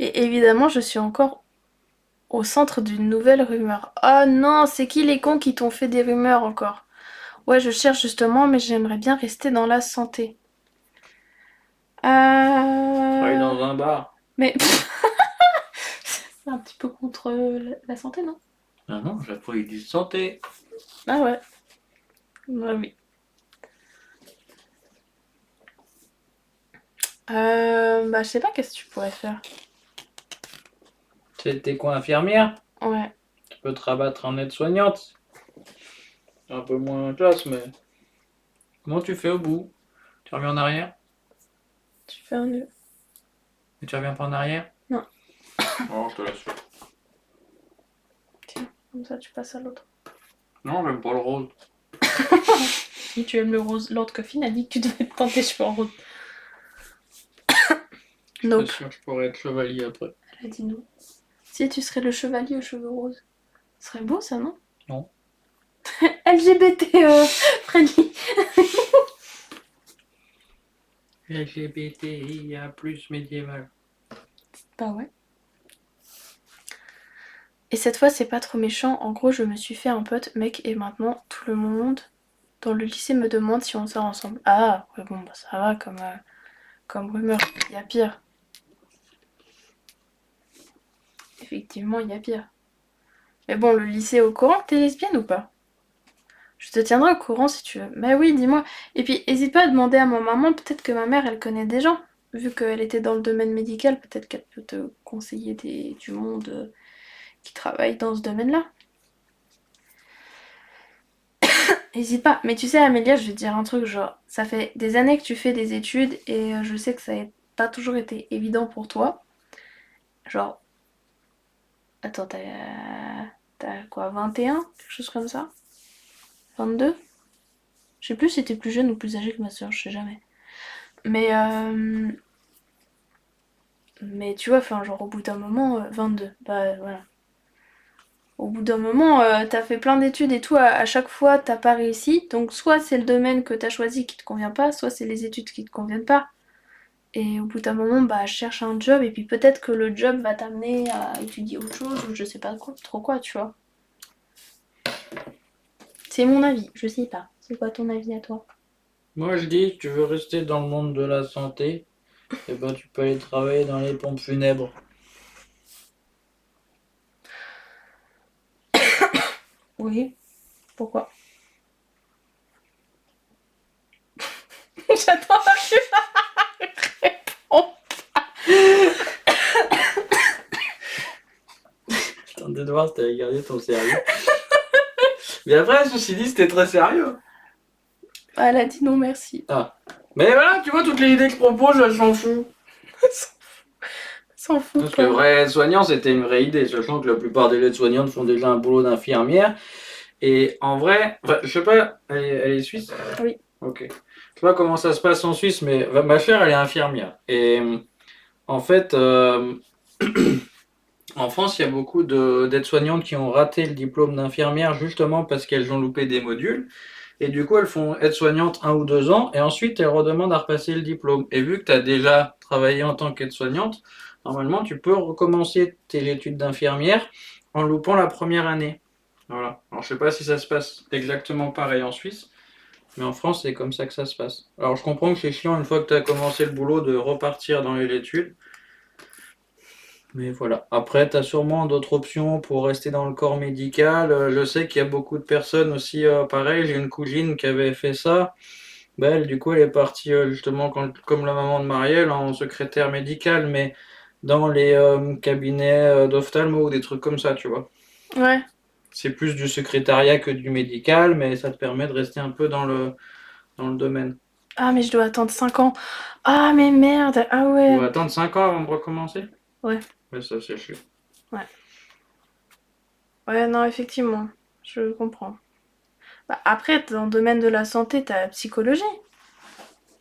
Et évidemment, je suis encore au centre d'une nouvelle rumeur. Oh non, c'est qui les cons qui t'ont fait des rumeurs encore? Ouais, je cherche justement, mais j'aimerais bien rester dans la santé. Travaille dans un bar. Mais c'est un petit peu contre la santé, non? Ah non, j'ai pas eu de santé. Ah ouais. Bah oui. Bah je sais pas qu'est-ce que tu pourrais faire. T'es quoi, infirmière? Ouais. Tu peux te rabattre en aide-soignante. Un peu moins classe, mais... Comment tu fais au bout? Tu reviens en arrière? Tu fais un nœud. Et tu reviens pas en arrière? Non. Oh, je te laisse faire. Tiens, comme ça tu passes à l'autre. Non, j'aime pas le rose. Si tu aimes le rose, Lord Coffin a dit que tu devais te tenter cheveux en rose. Nope. Je suis sûr que je pourrais être chevalier après. Elle a dit non. Si tu serais le chevalier aux cheveux roses. Ce serait beau ça, non? Non. LGBT, Freddy. LGBTIA plus médiéval. Bah ouais. Et cette fois, c'est pas trop méchant. En gros, je me suis fait un pote, mec, et maintenant, tout le monde dans le lycée me demande si on sort ensemble. Ah, ouais, bon, bah ça va comme rumeur. Il y a pire. Effectivement, il y a pire. Mais bon, le lycée est au courant que t'es lesbienne ou pas? Je te tiendrai au courant si tu veux. Bah oui, dis-moi. Et puis, hésite pas à demander à ma maman, peut-être que ma mère, elle connaît des gens. Vu qu'elle était dans le domaine médical, peut-être qu'elle peut te conseiller du monde qui travaille dans ce domaine-là. Hésite pas. Mais tu sais, Amélia, je vais te dire un truc, genre, ça fait des années que tu fais des études et je sais que ça n'a pas toujours été évident pour toi. Genre, attends, t'as quoi, 21? Quelque chose comme ça? 22? Je sais plus si t'es plus jeune ou plus âgée que ma soeur, je sais jamais. Mais tu vois, enfin, genre, au bout d'un moment, 22. Bah voilà. Au bout d'un moment, t'as fait plein d'études et tout, à chaque fois, t'as pas réussi. Donc, soit c'est le domaine que t'as choisi qui te convient pas, soit c'est les études qui te conviennent pas. Et au bout d'un moment, bah, je cherche un job, et puis peut-être que le job va t'amener à étudier autre chose, ou je sais pas trop quoi, tu vois. C'est mon avis, je sais pas. C'est quoi ton avis à toi? Moi, je dis, tu veux rester dans le monde de la santé, et ben tu peux aller travailler dans les pompes funèbres. Oui, pourquoi? J'attends que tu réponds. Attendez de voir si t'avais gardé ton sérieux. Mais après, ceci dit, c'était très sérieux. Elle a dit non merci. Ah. Mais voilà, tu vois, toutes les idées que je propose, elles s'en foutent. S'en fout. Parce que vrai soignant, c'était une vraie idée, sachant que la plupart des aides-soignantes font déjà un boulot d'infirmière. Et en vrai, enfin, je sais pas, elle est suisse? Oui. Ok. Je sais pas comment ça se passe en Suisse, mais ma chère, elle est infirmière. Et en fait, en France, il y a beaucoup d'aides-soignantes qui ont raté le diplôme d'infirmière justement parce qu'elles ont loupé des modules. Et du coup, elles font aide-soignante 1 ou 2 ans et ensuite elles redemandent à repasser le diplôme. Et vu que tu as déjà travaillé en tant qu'aide-soignante, normalement, tu peux recommencer tes études d'infirmière en loupant la première année. Voilà. Alors, je sais pas si ça se passe exactement pareil en Suisse, mais en France, c'est comme ça que ça se passe. Alors, je comprends que c'est chiant une fois que tu as commencé le boulot de repartir dans les études. Mais voilà. Après, tu as sûrement d'autres options pour rester dans le corps médical. Je sais qu'il y a beaucoup de personnes aussi, pareil. J'ai une cousine qui avait fait ça. Bah, elle, du coup, elle est partie justement comme la maman de Marielle en secrétaire médical, mais dans les cabinets d'ophtalmo ou des trucs comme ça, tu vois. Ouais. C'est plus du secrétariat que du médical, mais ça te permet de rester un peu dans le domaine. Ah, mais je dois attendre 5 ans. Ah, mais merde. Ah Tu ouais. vas attendre 5 ans avant de recommencer? Ouais. Mais ça, c'est chiant. Ouais, non, effectivement. Je comprends. Bah, après, dans le domaine de la santé, t'as la psychologie.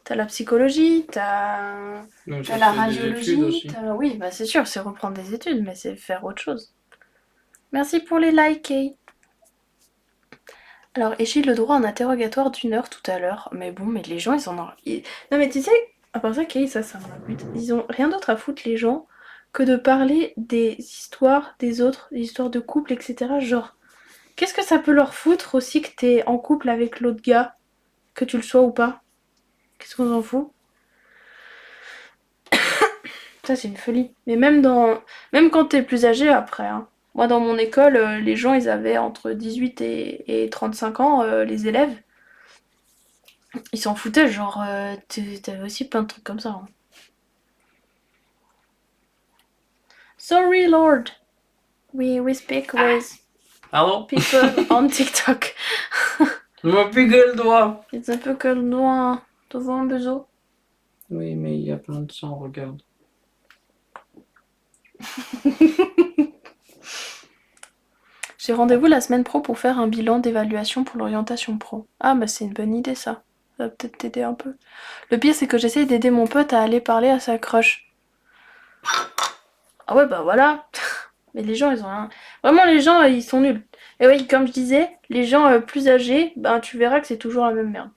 T'as la psychologie, Donc, t'as ça la te fait des études radiologie. aussi. Oui, bah c'est sûr, c'est reprendre des études, mais c'est faire autre chose. Merci pour les likes, Kay. Alors, et j'ai eu le droit à un interrogatoire d'1 heure tout à l'heure. Mais bon, mais les gens, ils en ont... Non, mais tu sais, à part ça, Kay, ça m'a bute. Ils ont rien d'autre à foutre, les gens, que de parler des histoires des autres, des histoires de couple, etc. Genre, qu'est-ce que ça peut leur foutre aussi que t'es en couple avec l'autre gars, que tu le sois ou pas? Qu'est-ce qu'on s'en fout? Ça, c'est une folie. Mais même quand t'es plus âgé après, hein. Moi, dans mon école, les gens, ils avaient entre 18 et 35 ans, les élèves. Ils s'en foutaient, genre, t'avais aussi plein de trucs comme ça, hein. Sorry, Lord. We speak with Pardon? people on TikTok. Tu m'as piqué le doigt. It's un peu que le doigt devant un beso. Oui, mais il y a plein de sang, regarde. J'ai rendez-vous la semaine pro pour faire un bilan d'évaluation pour l'orientation pro. Ah, bah c'est une bonne idée ça. Ça va peut-être t'aider un peu. Le pire, c'est que j'essaye d'aider mon pote à aller parler à sa crush. Ah ouais, bah voilà. Mais les gens, ils ont un... Vraiment, les gens, ils sont nuls. Et oui, comme je disais, les gens plus âgés, ben tu verras que c'est toujours la même merde.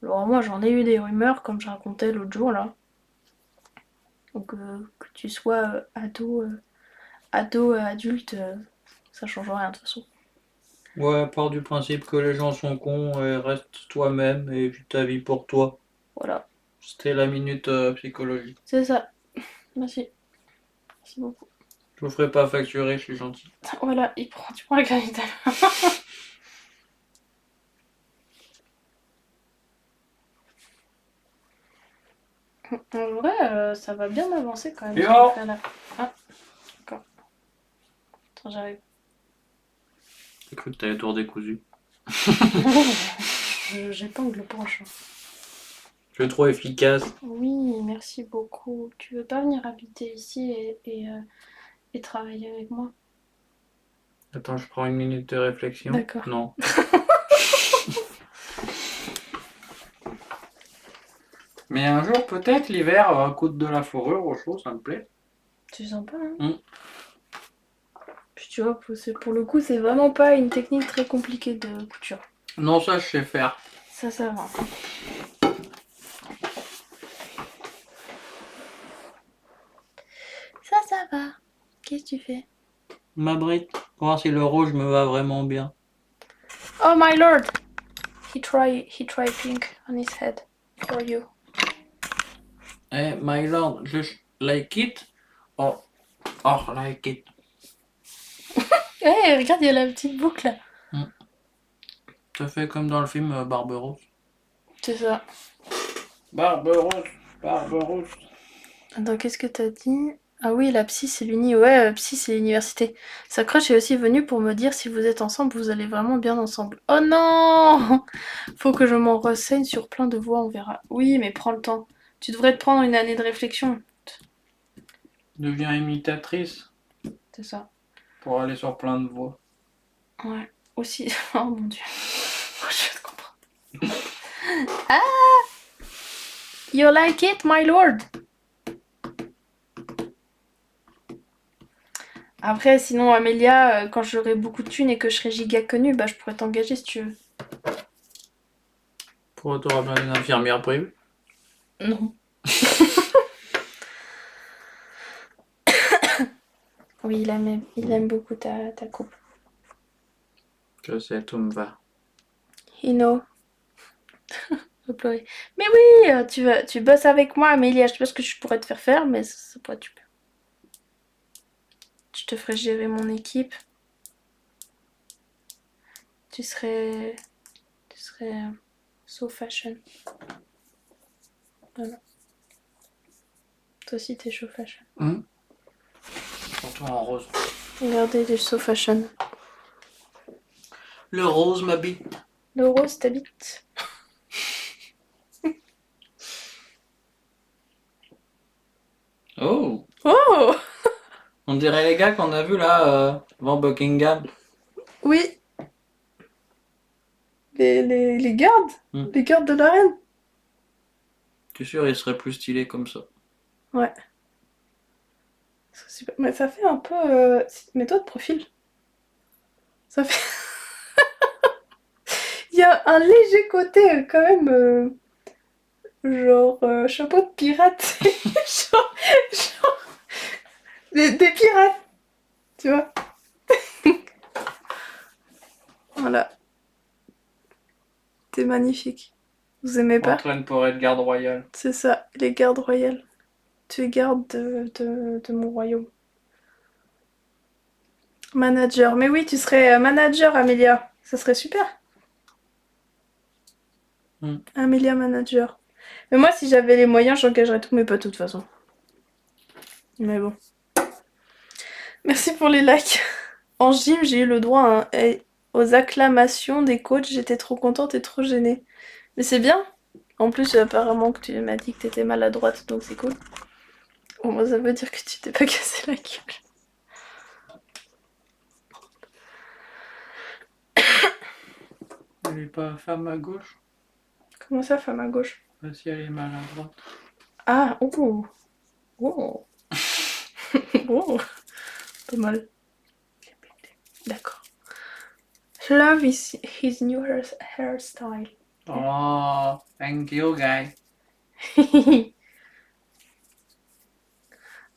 Alors moi, j'en ai eu des rumeurs, comme je racontais l'autre jour, là. Donc, que tu sois ado, adulte, ça change rien de toute façon. Ouais, pars du principe que les gens sont cons et reste toi-même et vis ta vie pour toi. Voilà, C'était la minute psychologie. c'est ça. Merci. Merci beaucoup. Je vous ferai pas facturer, je suis gentil. Voilà, tu prends la granite. En vrai, ça va bien avancer quand même. Yo Ce qu'on fait là. Ah, d'accord. Attends, j'arrive. J'ai cru que t'avais tout redécousu. J'épingle le penche. Tu es trop efficace. Oui, merci beaucoup. Tu veux pas venir habiter ici et travailler avec moi? Attends, je prends une minute de réflexion. D'accord. Non. Mais un jour, peut-être, l'hiver, coûte de la fourrure au chaud, ça me plaît. C'est sympa, hein? Mm. Puis tu vois, pour le coup, c'est vraiment pas une technique très compliquée de couture. Non, ça, je sais faire. Ça va. Ça va. Qu'est-ce que tu fais? Ma bride, pour voir si le rouge me va vraiment bien. Oh my lord! He try pink on his head for you. Eh, my lord, just like it? Oh, like it. Hey, regarde, il y a la petite boucle là. Ça fait comme dans le film Barberousse. C'est ça. Barberousse, Barberousse. Attends, qu'est-ce que t'as dit? Ah oui, la psy, c'est l'uni. Ouais, psy, c'est l'université. Sa crush est aussi venue pour me dire si vous êtes ensemble, vous allez vraiment bien ensemble. Oh non! Faut que je m'en renseigne sur plein de voies, on verra. Oui, mais prends le temps. Tu devrais te prendre une année de réflexion. Deviens imitatrice C'est ça. pour aller sur plein de voies. Ouais. Aussi. Oh mon dieu. Je te comprends. Ah! You like it, my lord? Après, sinon, Amélia, quand j'aurai beaucoup de thunes et que je serai giga connue, bah je pourrais t'engager si tu veux. Pourquoi t'auras bien une infirmière prévue? Non. Oui, il aime beaucoup ta coupe. Je sais, tout me va. You know. Je vais pleurer. Mais oui, tu bosses avec moi, Amélia. Je sais pas ce que je pourrais te faire faire, mais ça pourrait être super. Je te ferai gérer mon équipe. Tu serais so fashion. Voilà. Toi aussi, t'es so fashion. Surtout en rose. Regardez, des so fashion. Le rose m'habite. Le rose t'habite. Oh! Oh! On dirait les gars qu'on a vus là, devant Buckingham. Oui. Les gardes. Les gardes de la reine. T'es sûr, ils seraient plus stylés comme ça. Ouais. Mais ça fait un peu... Mets-toi de profil. Ça fait... Il y a un léger côté quand même... genre chapeau de pirate. genre des pirates. Tu vois. Voilà. T'es magnifique. Vous aimez pas? Entraîne pour être garde royale. C'est ça, les gardes royales. Tu es garde de mon royaume. Manager. Mais oui, tu serais manager, Amélia. Ça serait super. Amélia manager. Mais moi, si j'avais les moyens, j'engagerais tous mes potes de toute façon. Mais bon. Merci pour les likes. En gym, j'ai eu le droit aux acclamations des coachs. J'étais trop contente et trop gênée. Mais c'est bien. En plus, apparemment, que tu m'as dit que t'étais maladroite, donc c'est cool. Au moins, ça veut dire que tu t'es pas cassé la gueule. Elle est pas femme à gauche? Comment ça, femme à gauche? Si elle est maladroite. Ah, oh. Oh. Oh. Pas mal. D'accord. Love is his new hairstyle. Oh, thank you, guy.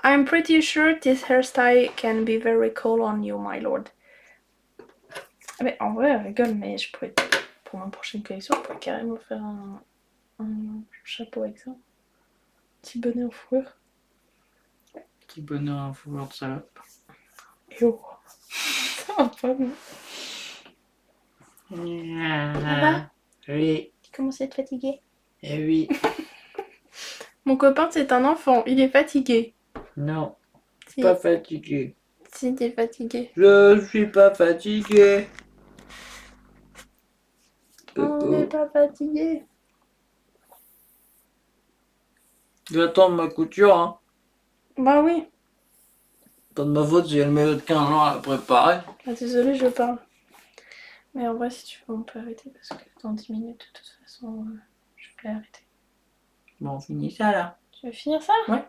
I'm pretty sure this hairstyle can be very cool on you, my lord. Mais en vrai, elle rigole, mais je pourrais, pour ma prochaine collection, je pourrais carrément faire un chapeau avec ça. Petit bonnet en fourrure. Petit bonheur en fourrure de salope. Et oh. Ça va pas, non? Ça va? Oui. Tu commences à être fatigué? Eh oui. Mon copain, c'est un enfant, il est fatigué. Non, Si. pas fatigué. Si, t'es fatigué. Je suis pas fatigué. On n'est pas fatigué. J'attends ma couture, hein. Bah oui. Pas de ma faute si elle met 15 ans à la préparer. Ah, désolée, je parle. Mais en vrai, si tu veux, on peut arrêter parce que dans 10 minutes, de toute façon, je vais arrêter. Bon, on finit ça là. Tu veux finir ça? Ouais.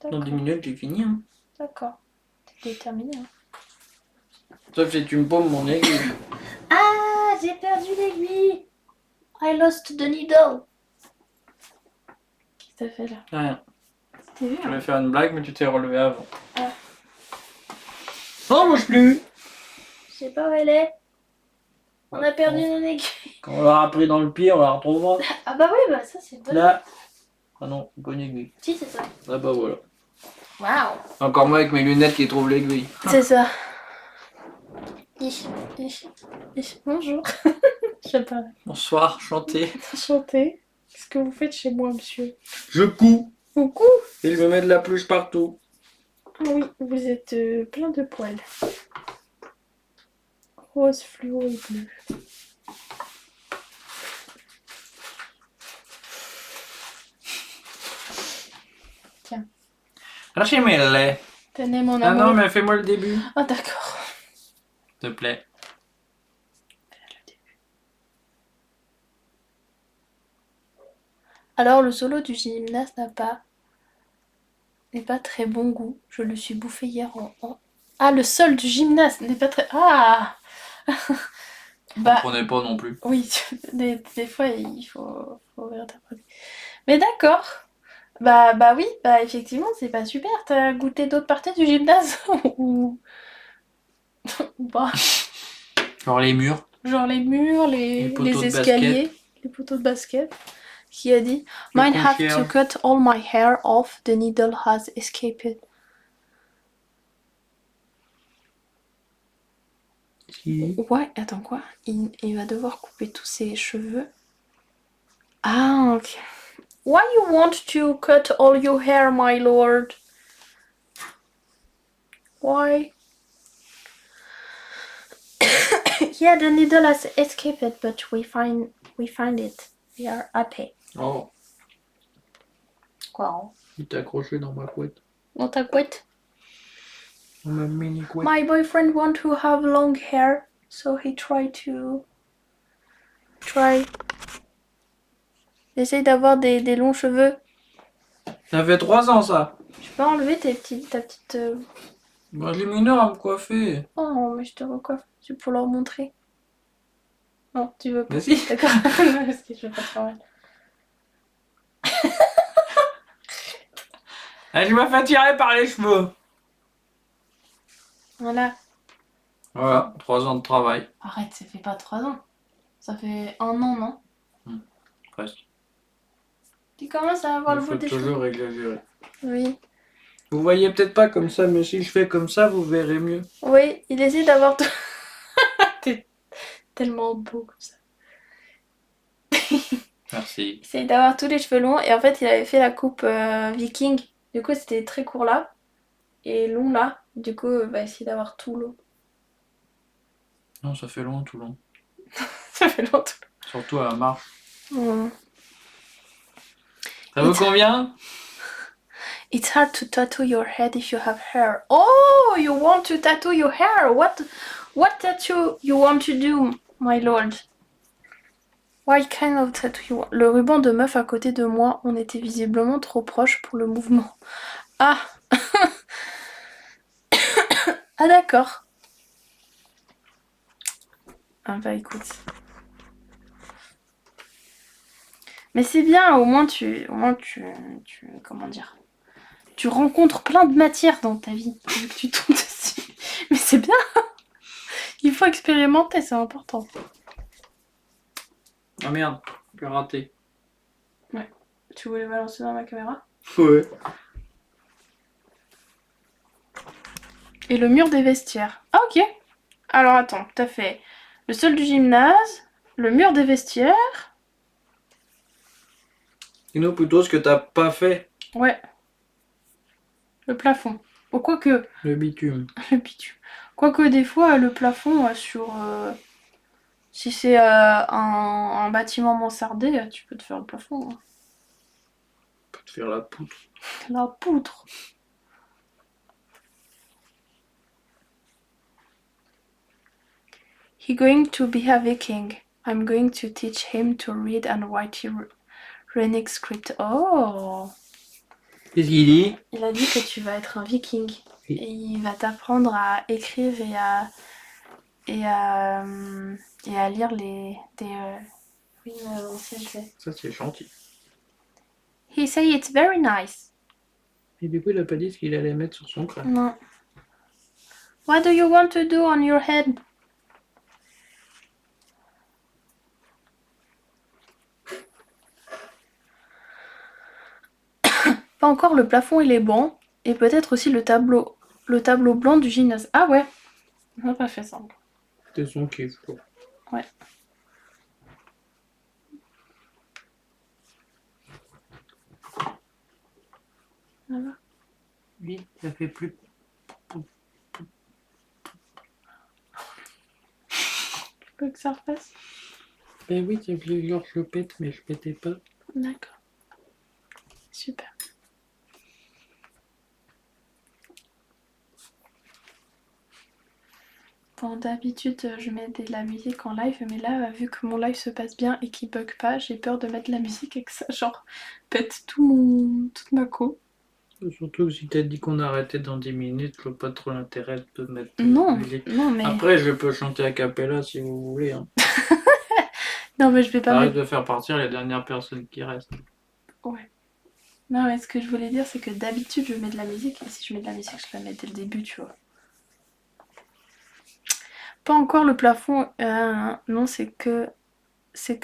Dans D'accord. 10 minutes, j'ai fini. Hein. D'accord. T'es déterminé, hein. Sauf si tu me paumes mon aiguille. Ah, j'ai perdu l'aiguille. I lost the needle. Qu'est-ce que t'as fait là? Rien. T'es vu, Je hein? vais faire une blague, mais tu t'es relevé avant. Ah. Non, bouge plus. Je sais pas où elle est. On a perdu nos aiguilles. Quand on l'aura pris dans le pied, on la retrouvera. Ah bah oui, bah ça c'est bon. Là. Ah non, bonne aiguille. Si, c'est ça. Ah bah voilà. Waouh. Encore moi avec mes lunettes qui trouvent l'aiguille. C'est ça. Bonjour. Je sais pas. Bonsoir, chantez. Enchanté. Qu'est-ce que vous faites chez moi, monsieur? Je couds. Coucou. Et je me mets de la peluche partout. Ah oui, vous êtes plein de poils. Rose, fluo et bleu. Tiens. Lâchez-moi. Tenez mon Ah amour. non, mais fais-moi le début. Ah d'accord. S'il te plaît. Alors le solo du gymnaste n'est pas très bon goût. Je le suis bouffé hier en... Ah, le sol du gymnaste n'est pas très... Ah. Bah, comprenez pas non plus. Oui, des fois il faut réinterpréter. Mais d'accord. Bah oui, bah effectivement c'est pas super. T'as goûté d'autres parties du gymnase ou pas? Genre les murs. Genre les murs, les escaliers, les poteaux de basket. Qui a dit Mine have to cut all my hair off, the needle has escaped. Ouais, attends quoi? Il va devoir couper tous ses cheveux. Ah, ok. Why you want to cut all your hair, my lord? Why? Yeah, the needle has escaped, but we find it. We are happy. Oh, Quoi? il t'est accroché dans ma couette. Dans ta couette? Dans ma mini couette. My boyfriend want to have long hair, so he Essaye d'avoir des longs cheveux. Ça fait 3 ans ça. Tu peux enlever ta petite. Moi je l'ai mis une heure à me coiffer. Oh, mais je te recoiffe. C'est pour leur montrer. Non, tu veux pas. Mais si. D'accord. Non, parce que je veux pas te faire mal. Je me fais tirer par les cheveux. Voilà. Voilà, 3 ans de travail. Arrête, ça fait pas 3 ans. Ça fait 1 an, non? Presque. Tu commences à avoir Il le bout faut des cheveux. toujours exagérer. Oui. Vous voyez peut-être pas comme ça, mais si je fais comme ça, vous verrez mieux. Oui, il essaie d'avoir tout. T'es tellement beau comme ça. Merci. Il essaie d'avoir tous les cheveux longs et en fait il avait fait la coupe viking. Du coup c'était très court là et long là. Du coup il va essayer d'avoir tout long. Non, ça fait long tout long. Ça fait longtemps. Surtout à la marche. Mm. Ça vous convient? It's hard to tattoo your head if you have hair. Oh, you want to tattoo your hair? What tattoo you want to do, my lord? What kind of tattoo you want? Le ruban de meuf à côté de moi, on était visiblement trop proches pour le mouvement. Ah. Ah d'accord. Ah bah écoute. Mais c'est bien, au moins tu comment dire, tu rencontres plein de matières dans ta vie, vu que tu tombes dessus. Mais c'est bien. Il faut expérimenter, c'est important. Ah merde, j'ai raté. Ouais. Tu voulais balancer dans ma caméra? Ouais. Et le mur des vestiaires. Ah ok. Alors attends, t'as fait le sol du gymnase, le mur des vestiaires. Dis-nous plutôt ce que t'as pas fait. Ouais. Le plafond. Bon, quoique. Le bitume. Le bitume. Quoique des fois, le plafond sur... si c'est un bâtiment mansardé, tu peux te faire le plafond. Hein. Tu peux te faire la poutre. La poutre. He going to be a Viking. I'm going to teach him to read and write runic script. Oh. Qu'est-ce qu'il dit? Il a dit que tu vas être un Viking. Oui. Et il va t'apprendre à écrire et à lire des oui, ça je sais. Ça c'est gentil. He say it's very nice. Et du coup il a pas dit ce qu'il allait mettre sur son crâne. Non. What do you want to do on your head? Pas encore, le plafond et les bancs. Et peut-être aussi le tableau blanc du gymnase. Ah ouais. On n'a pas fait ça encore. C'était son kiff quoi. Ouais. Voilà. Oui, ça fait plus. Tu veux que ça refasse? Ben oui, c'est que genre je pète, mais je pétais pas. D'accord. Super. Bon, d'habitude, je mets de la musique en live, mais là, vu que mon live se passe bien et qu'il bug pas, j'ai peur de mettre de la musique et que ça, genre, pète toute ma co. Surtout que si t'as dit qu'on arrêtait dans 10 minutes, je vois pas trop l'intérêt de mettre Non, la musique. non, mais... Après, je peux chanter a cappella si vous voulez. Hein. Non, mais je vais pas Arrête mettre... de faire partir les dernières personnes qui restent. Ouais. Non, mais ce que je voulais dire, c'est que d'habitude, je mets de la musique, et si je mets de la musique, je la mets dès le début, tu vois. Pas encore le plafond, non, c'est que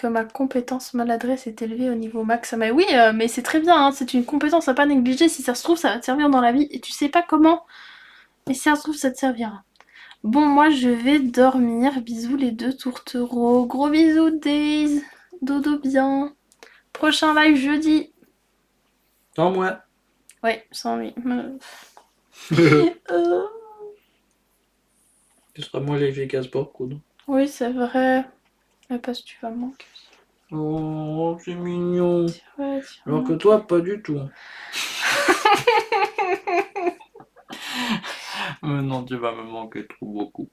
ma compétence maladresse est élevée au niveau max. Mais oui, mais c'est très bien, hein, c'est une compétence à pas négliger. Si ça se trouve, ça va te servir dans la vie et tu sais pas comment. Mais si ça se trouve, ça te servira. Bon, moi je vais dormir. Bisous les deux tourtereaux. Gros bisous, Days. Dodo bien. Prochain live jeudi. Sans moi. Ouais, sans lui. Ce sera moins efficace pour le coup, non? Oui, c'est vrai. Mais parce que tu vas me manquer aussi. Oh, c'est mignon. Ouais, Alors que toi, pas du tout. Mais non, tu vas me manquer trop beaucoup.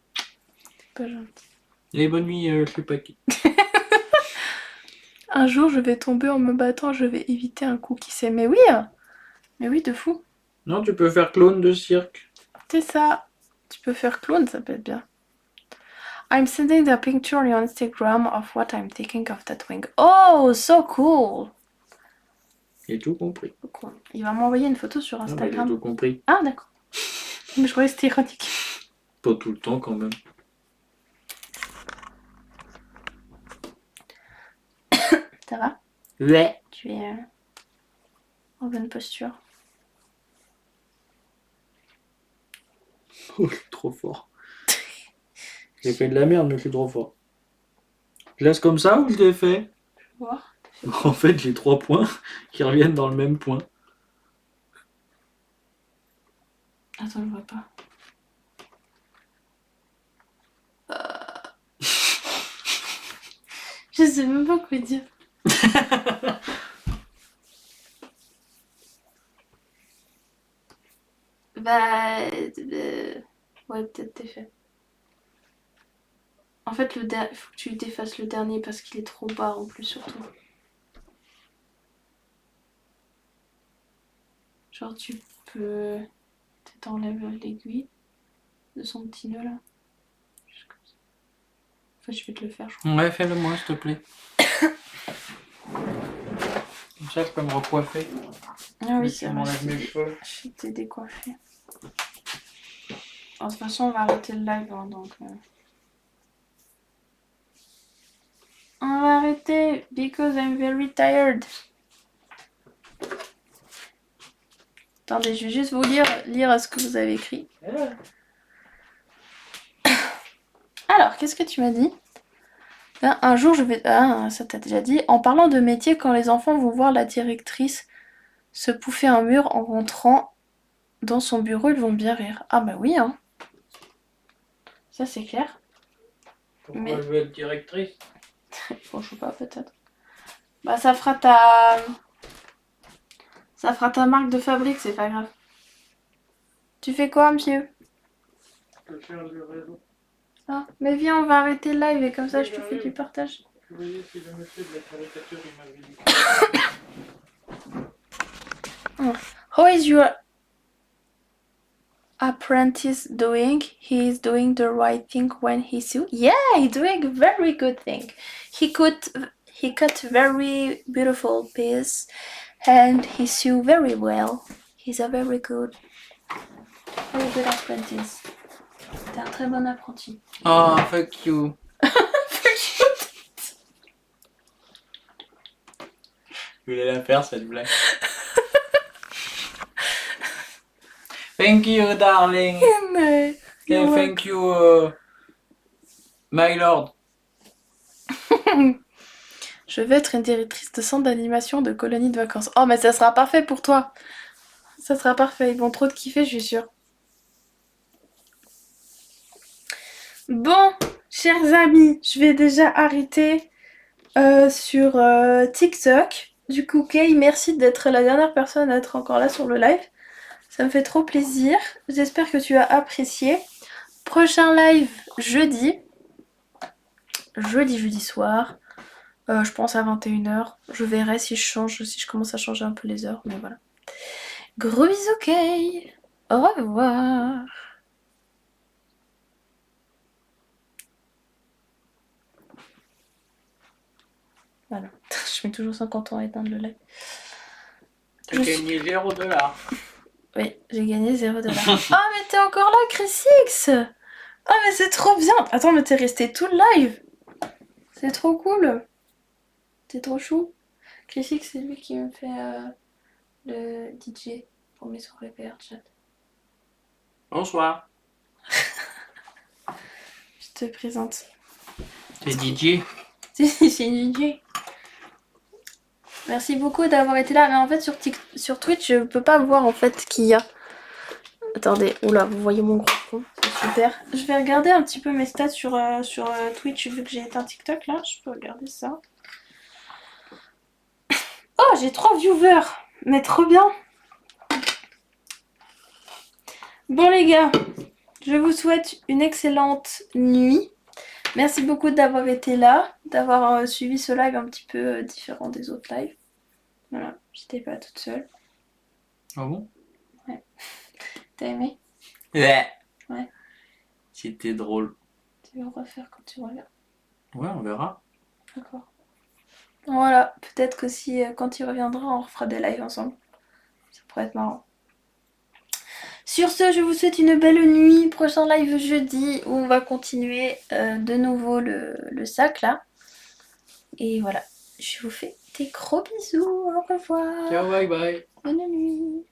Pas gentil. Et bonne nuit, je sais pas qui. Un jour, je vais tomber en me battant, je vais éviter un coup qui sait. Mais oui, de fou. Non, tu peux faire clone de cirque. C'est ça. Tu peux faire clown, ça peut être bien. I'm sending the picture on Instagram of what I'm thinking of that wing. Oh, so cool. J'ai tout compris. Cool. Il va m'envoyer une photo sur Ah bah, j'ai Instagram. tout compris. Ah, d'accord. Mais je croyais que c'était ironique. Pas tout le temps, quand même. Ça va? Ouais. Tu es en bonne posture. Oh, je suis trop fort. J'ai fait de la merde, mais je suis trop fort. Je laisse comme ça ou je les fais? Je vais voir. En fait, j'ai 3 points qui reviennent dans le même point. Attends, je vois pas. Je sais même pas quoi dire. Ouais, peut-être t'es fait. En fait, faut que tu t'effaces le dernier parce qu'il est trop bas en plus, surtout. Genre, tu peux. T'enlèves l'aiguille de son petit nœud là. Juste comme ça. En fait, je vais te le faire, je crois. Ouais, fais-le moi, s'il te plaît. Comme ça, je peux me recoiffer. Ah oui, Tu c'est vrai. m'enlèves mes cheveux. Je t'ai décoiffé. De toute façon, on va arrêter le live, hein, donc. On va arrêter because I'm very tired. Attendez, je vais juste vous lire ce que vous avez écrit. Alors, qu'est-ce que tu m'as dit? Un jour, je vais... Ah, ça t'a déjà dit. En parlant de métier, quand les enfants vont voir la directrice se pouffer un mur en rentrant dans son bureau, ils vont bien rire. Ah bah oui, hein. Ça, c'est clair. Pourquoi Mais- je veux être directrice? Bon, je sais pas, peut-être. Bah, ça fera ta marque de fabrique, c'est pas grave. Tu fais quoi, monsieur? Je cherche du réseau. Ah, mais viens, on va arrêter le live et comme ça, je te fais du partage. Je voyais si le monsieur de la caricature, il m'avait dit. How is your apprentice doing? He is doing the right thing when he sew. Yeah, he's doing a very good thing. He cut very beautiful piece and he sew very well. He's a very good apprentice. T'es un très bon apprenti. Oh, fuck you. Je voulais la faire, cette blague. Thank you, darling. Mais... And thank you, my lord. Je vais être une directrice de centre d'animation de colonie de vacances. Oh, mais ça sera parfait pour toi. Ça sera parfait. Ils vont trop te kiffer, je suis sûre. Bon, chers amis, je vais déjà arrêter sur TikTok. Du coup, Kay, merci d'être la dernière personne à être encore là sur le live. Ça me fait trop plaisir. J'espère que tu as apprécié. Prochain live jeudi. Jeudi soir. Je pense à 21h. Je verrai si je commence à changer un peu les heures. Mais voilà. Gros bisous, Kay. Au revoir. Voilà. Je mets toujours 50 ans à éteindre le live. T'as gagné $0. Oui, j'ai gagné 0$. Ah, mais t'es encore là, Chrisix. Ah, mais c'est trop bien. Attends, mais t'es resté tout le live. C'est trop cool. T'es trop chou. Chrisix, c'est lui qui me fait le DJ pour mes soirées PR chat. Bonsoir. Je te présente. C'est DJ. C'est DJ. Merci beaucoup d'avoir été là. Mais en fait, sur Twitch, je peux pas voir en fait qui y a. Attendez, oula, vous voyez mon gros con, c'est Super. Je vais regarder un petit peu mes stats sur Twitch vu que j'ai éteint TikTok là. Je peux regarder ça. Oh, j'ai 3 viewers. Mais trop bien. Bon les gars, je vous souhaite une excellente nuit. Merci beaucoup d'avoir été là, d'avoir suivi ce live un petit peu différent des autres lives. Voilà, j'étais pas toute seule. Ah bon? Ouais. T'as aimé? Ouais. Ouais. C'était drôle. Tu veux refaire quand tu reviens? Ouais, on verra. D'accord. Voilà, peut-être que si quand il reviendra, on refera des lives ensemble. Ça pourrait être marrant. Sur ce, je vous souhaite une belle nuit. Prochain live jeudi où on va continuer de nouveau le sac là. Et voilà, je vous fais des gros bisous. Au revoir. Ciao, bye bye. Bonne nuit.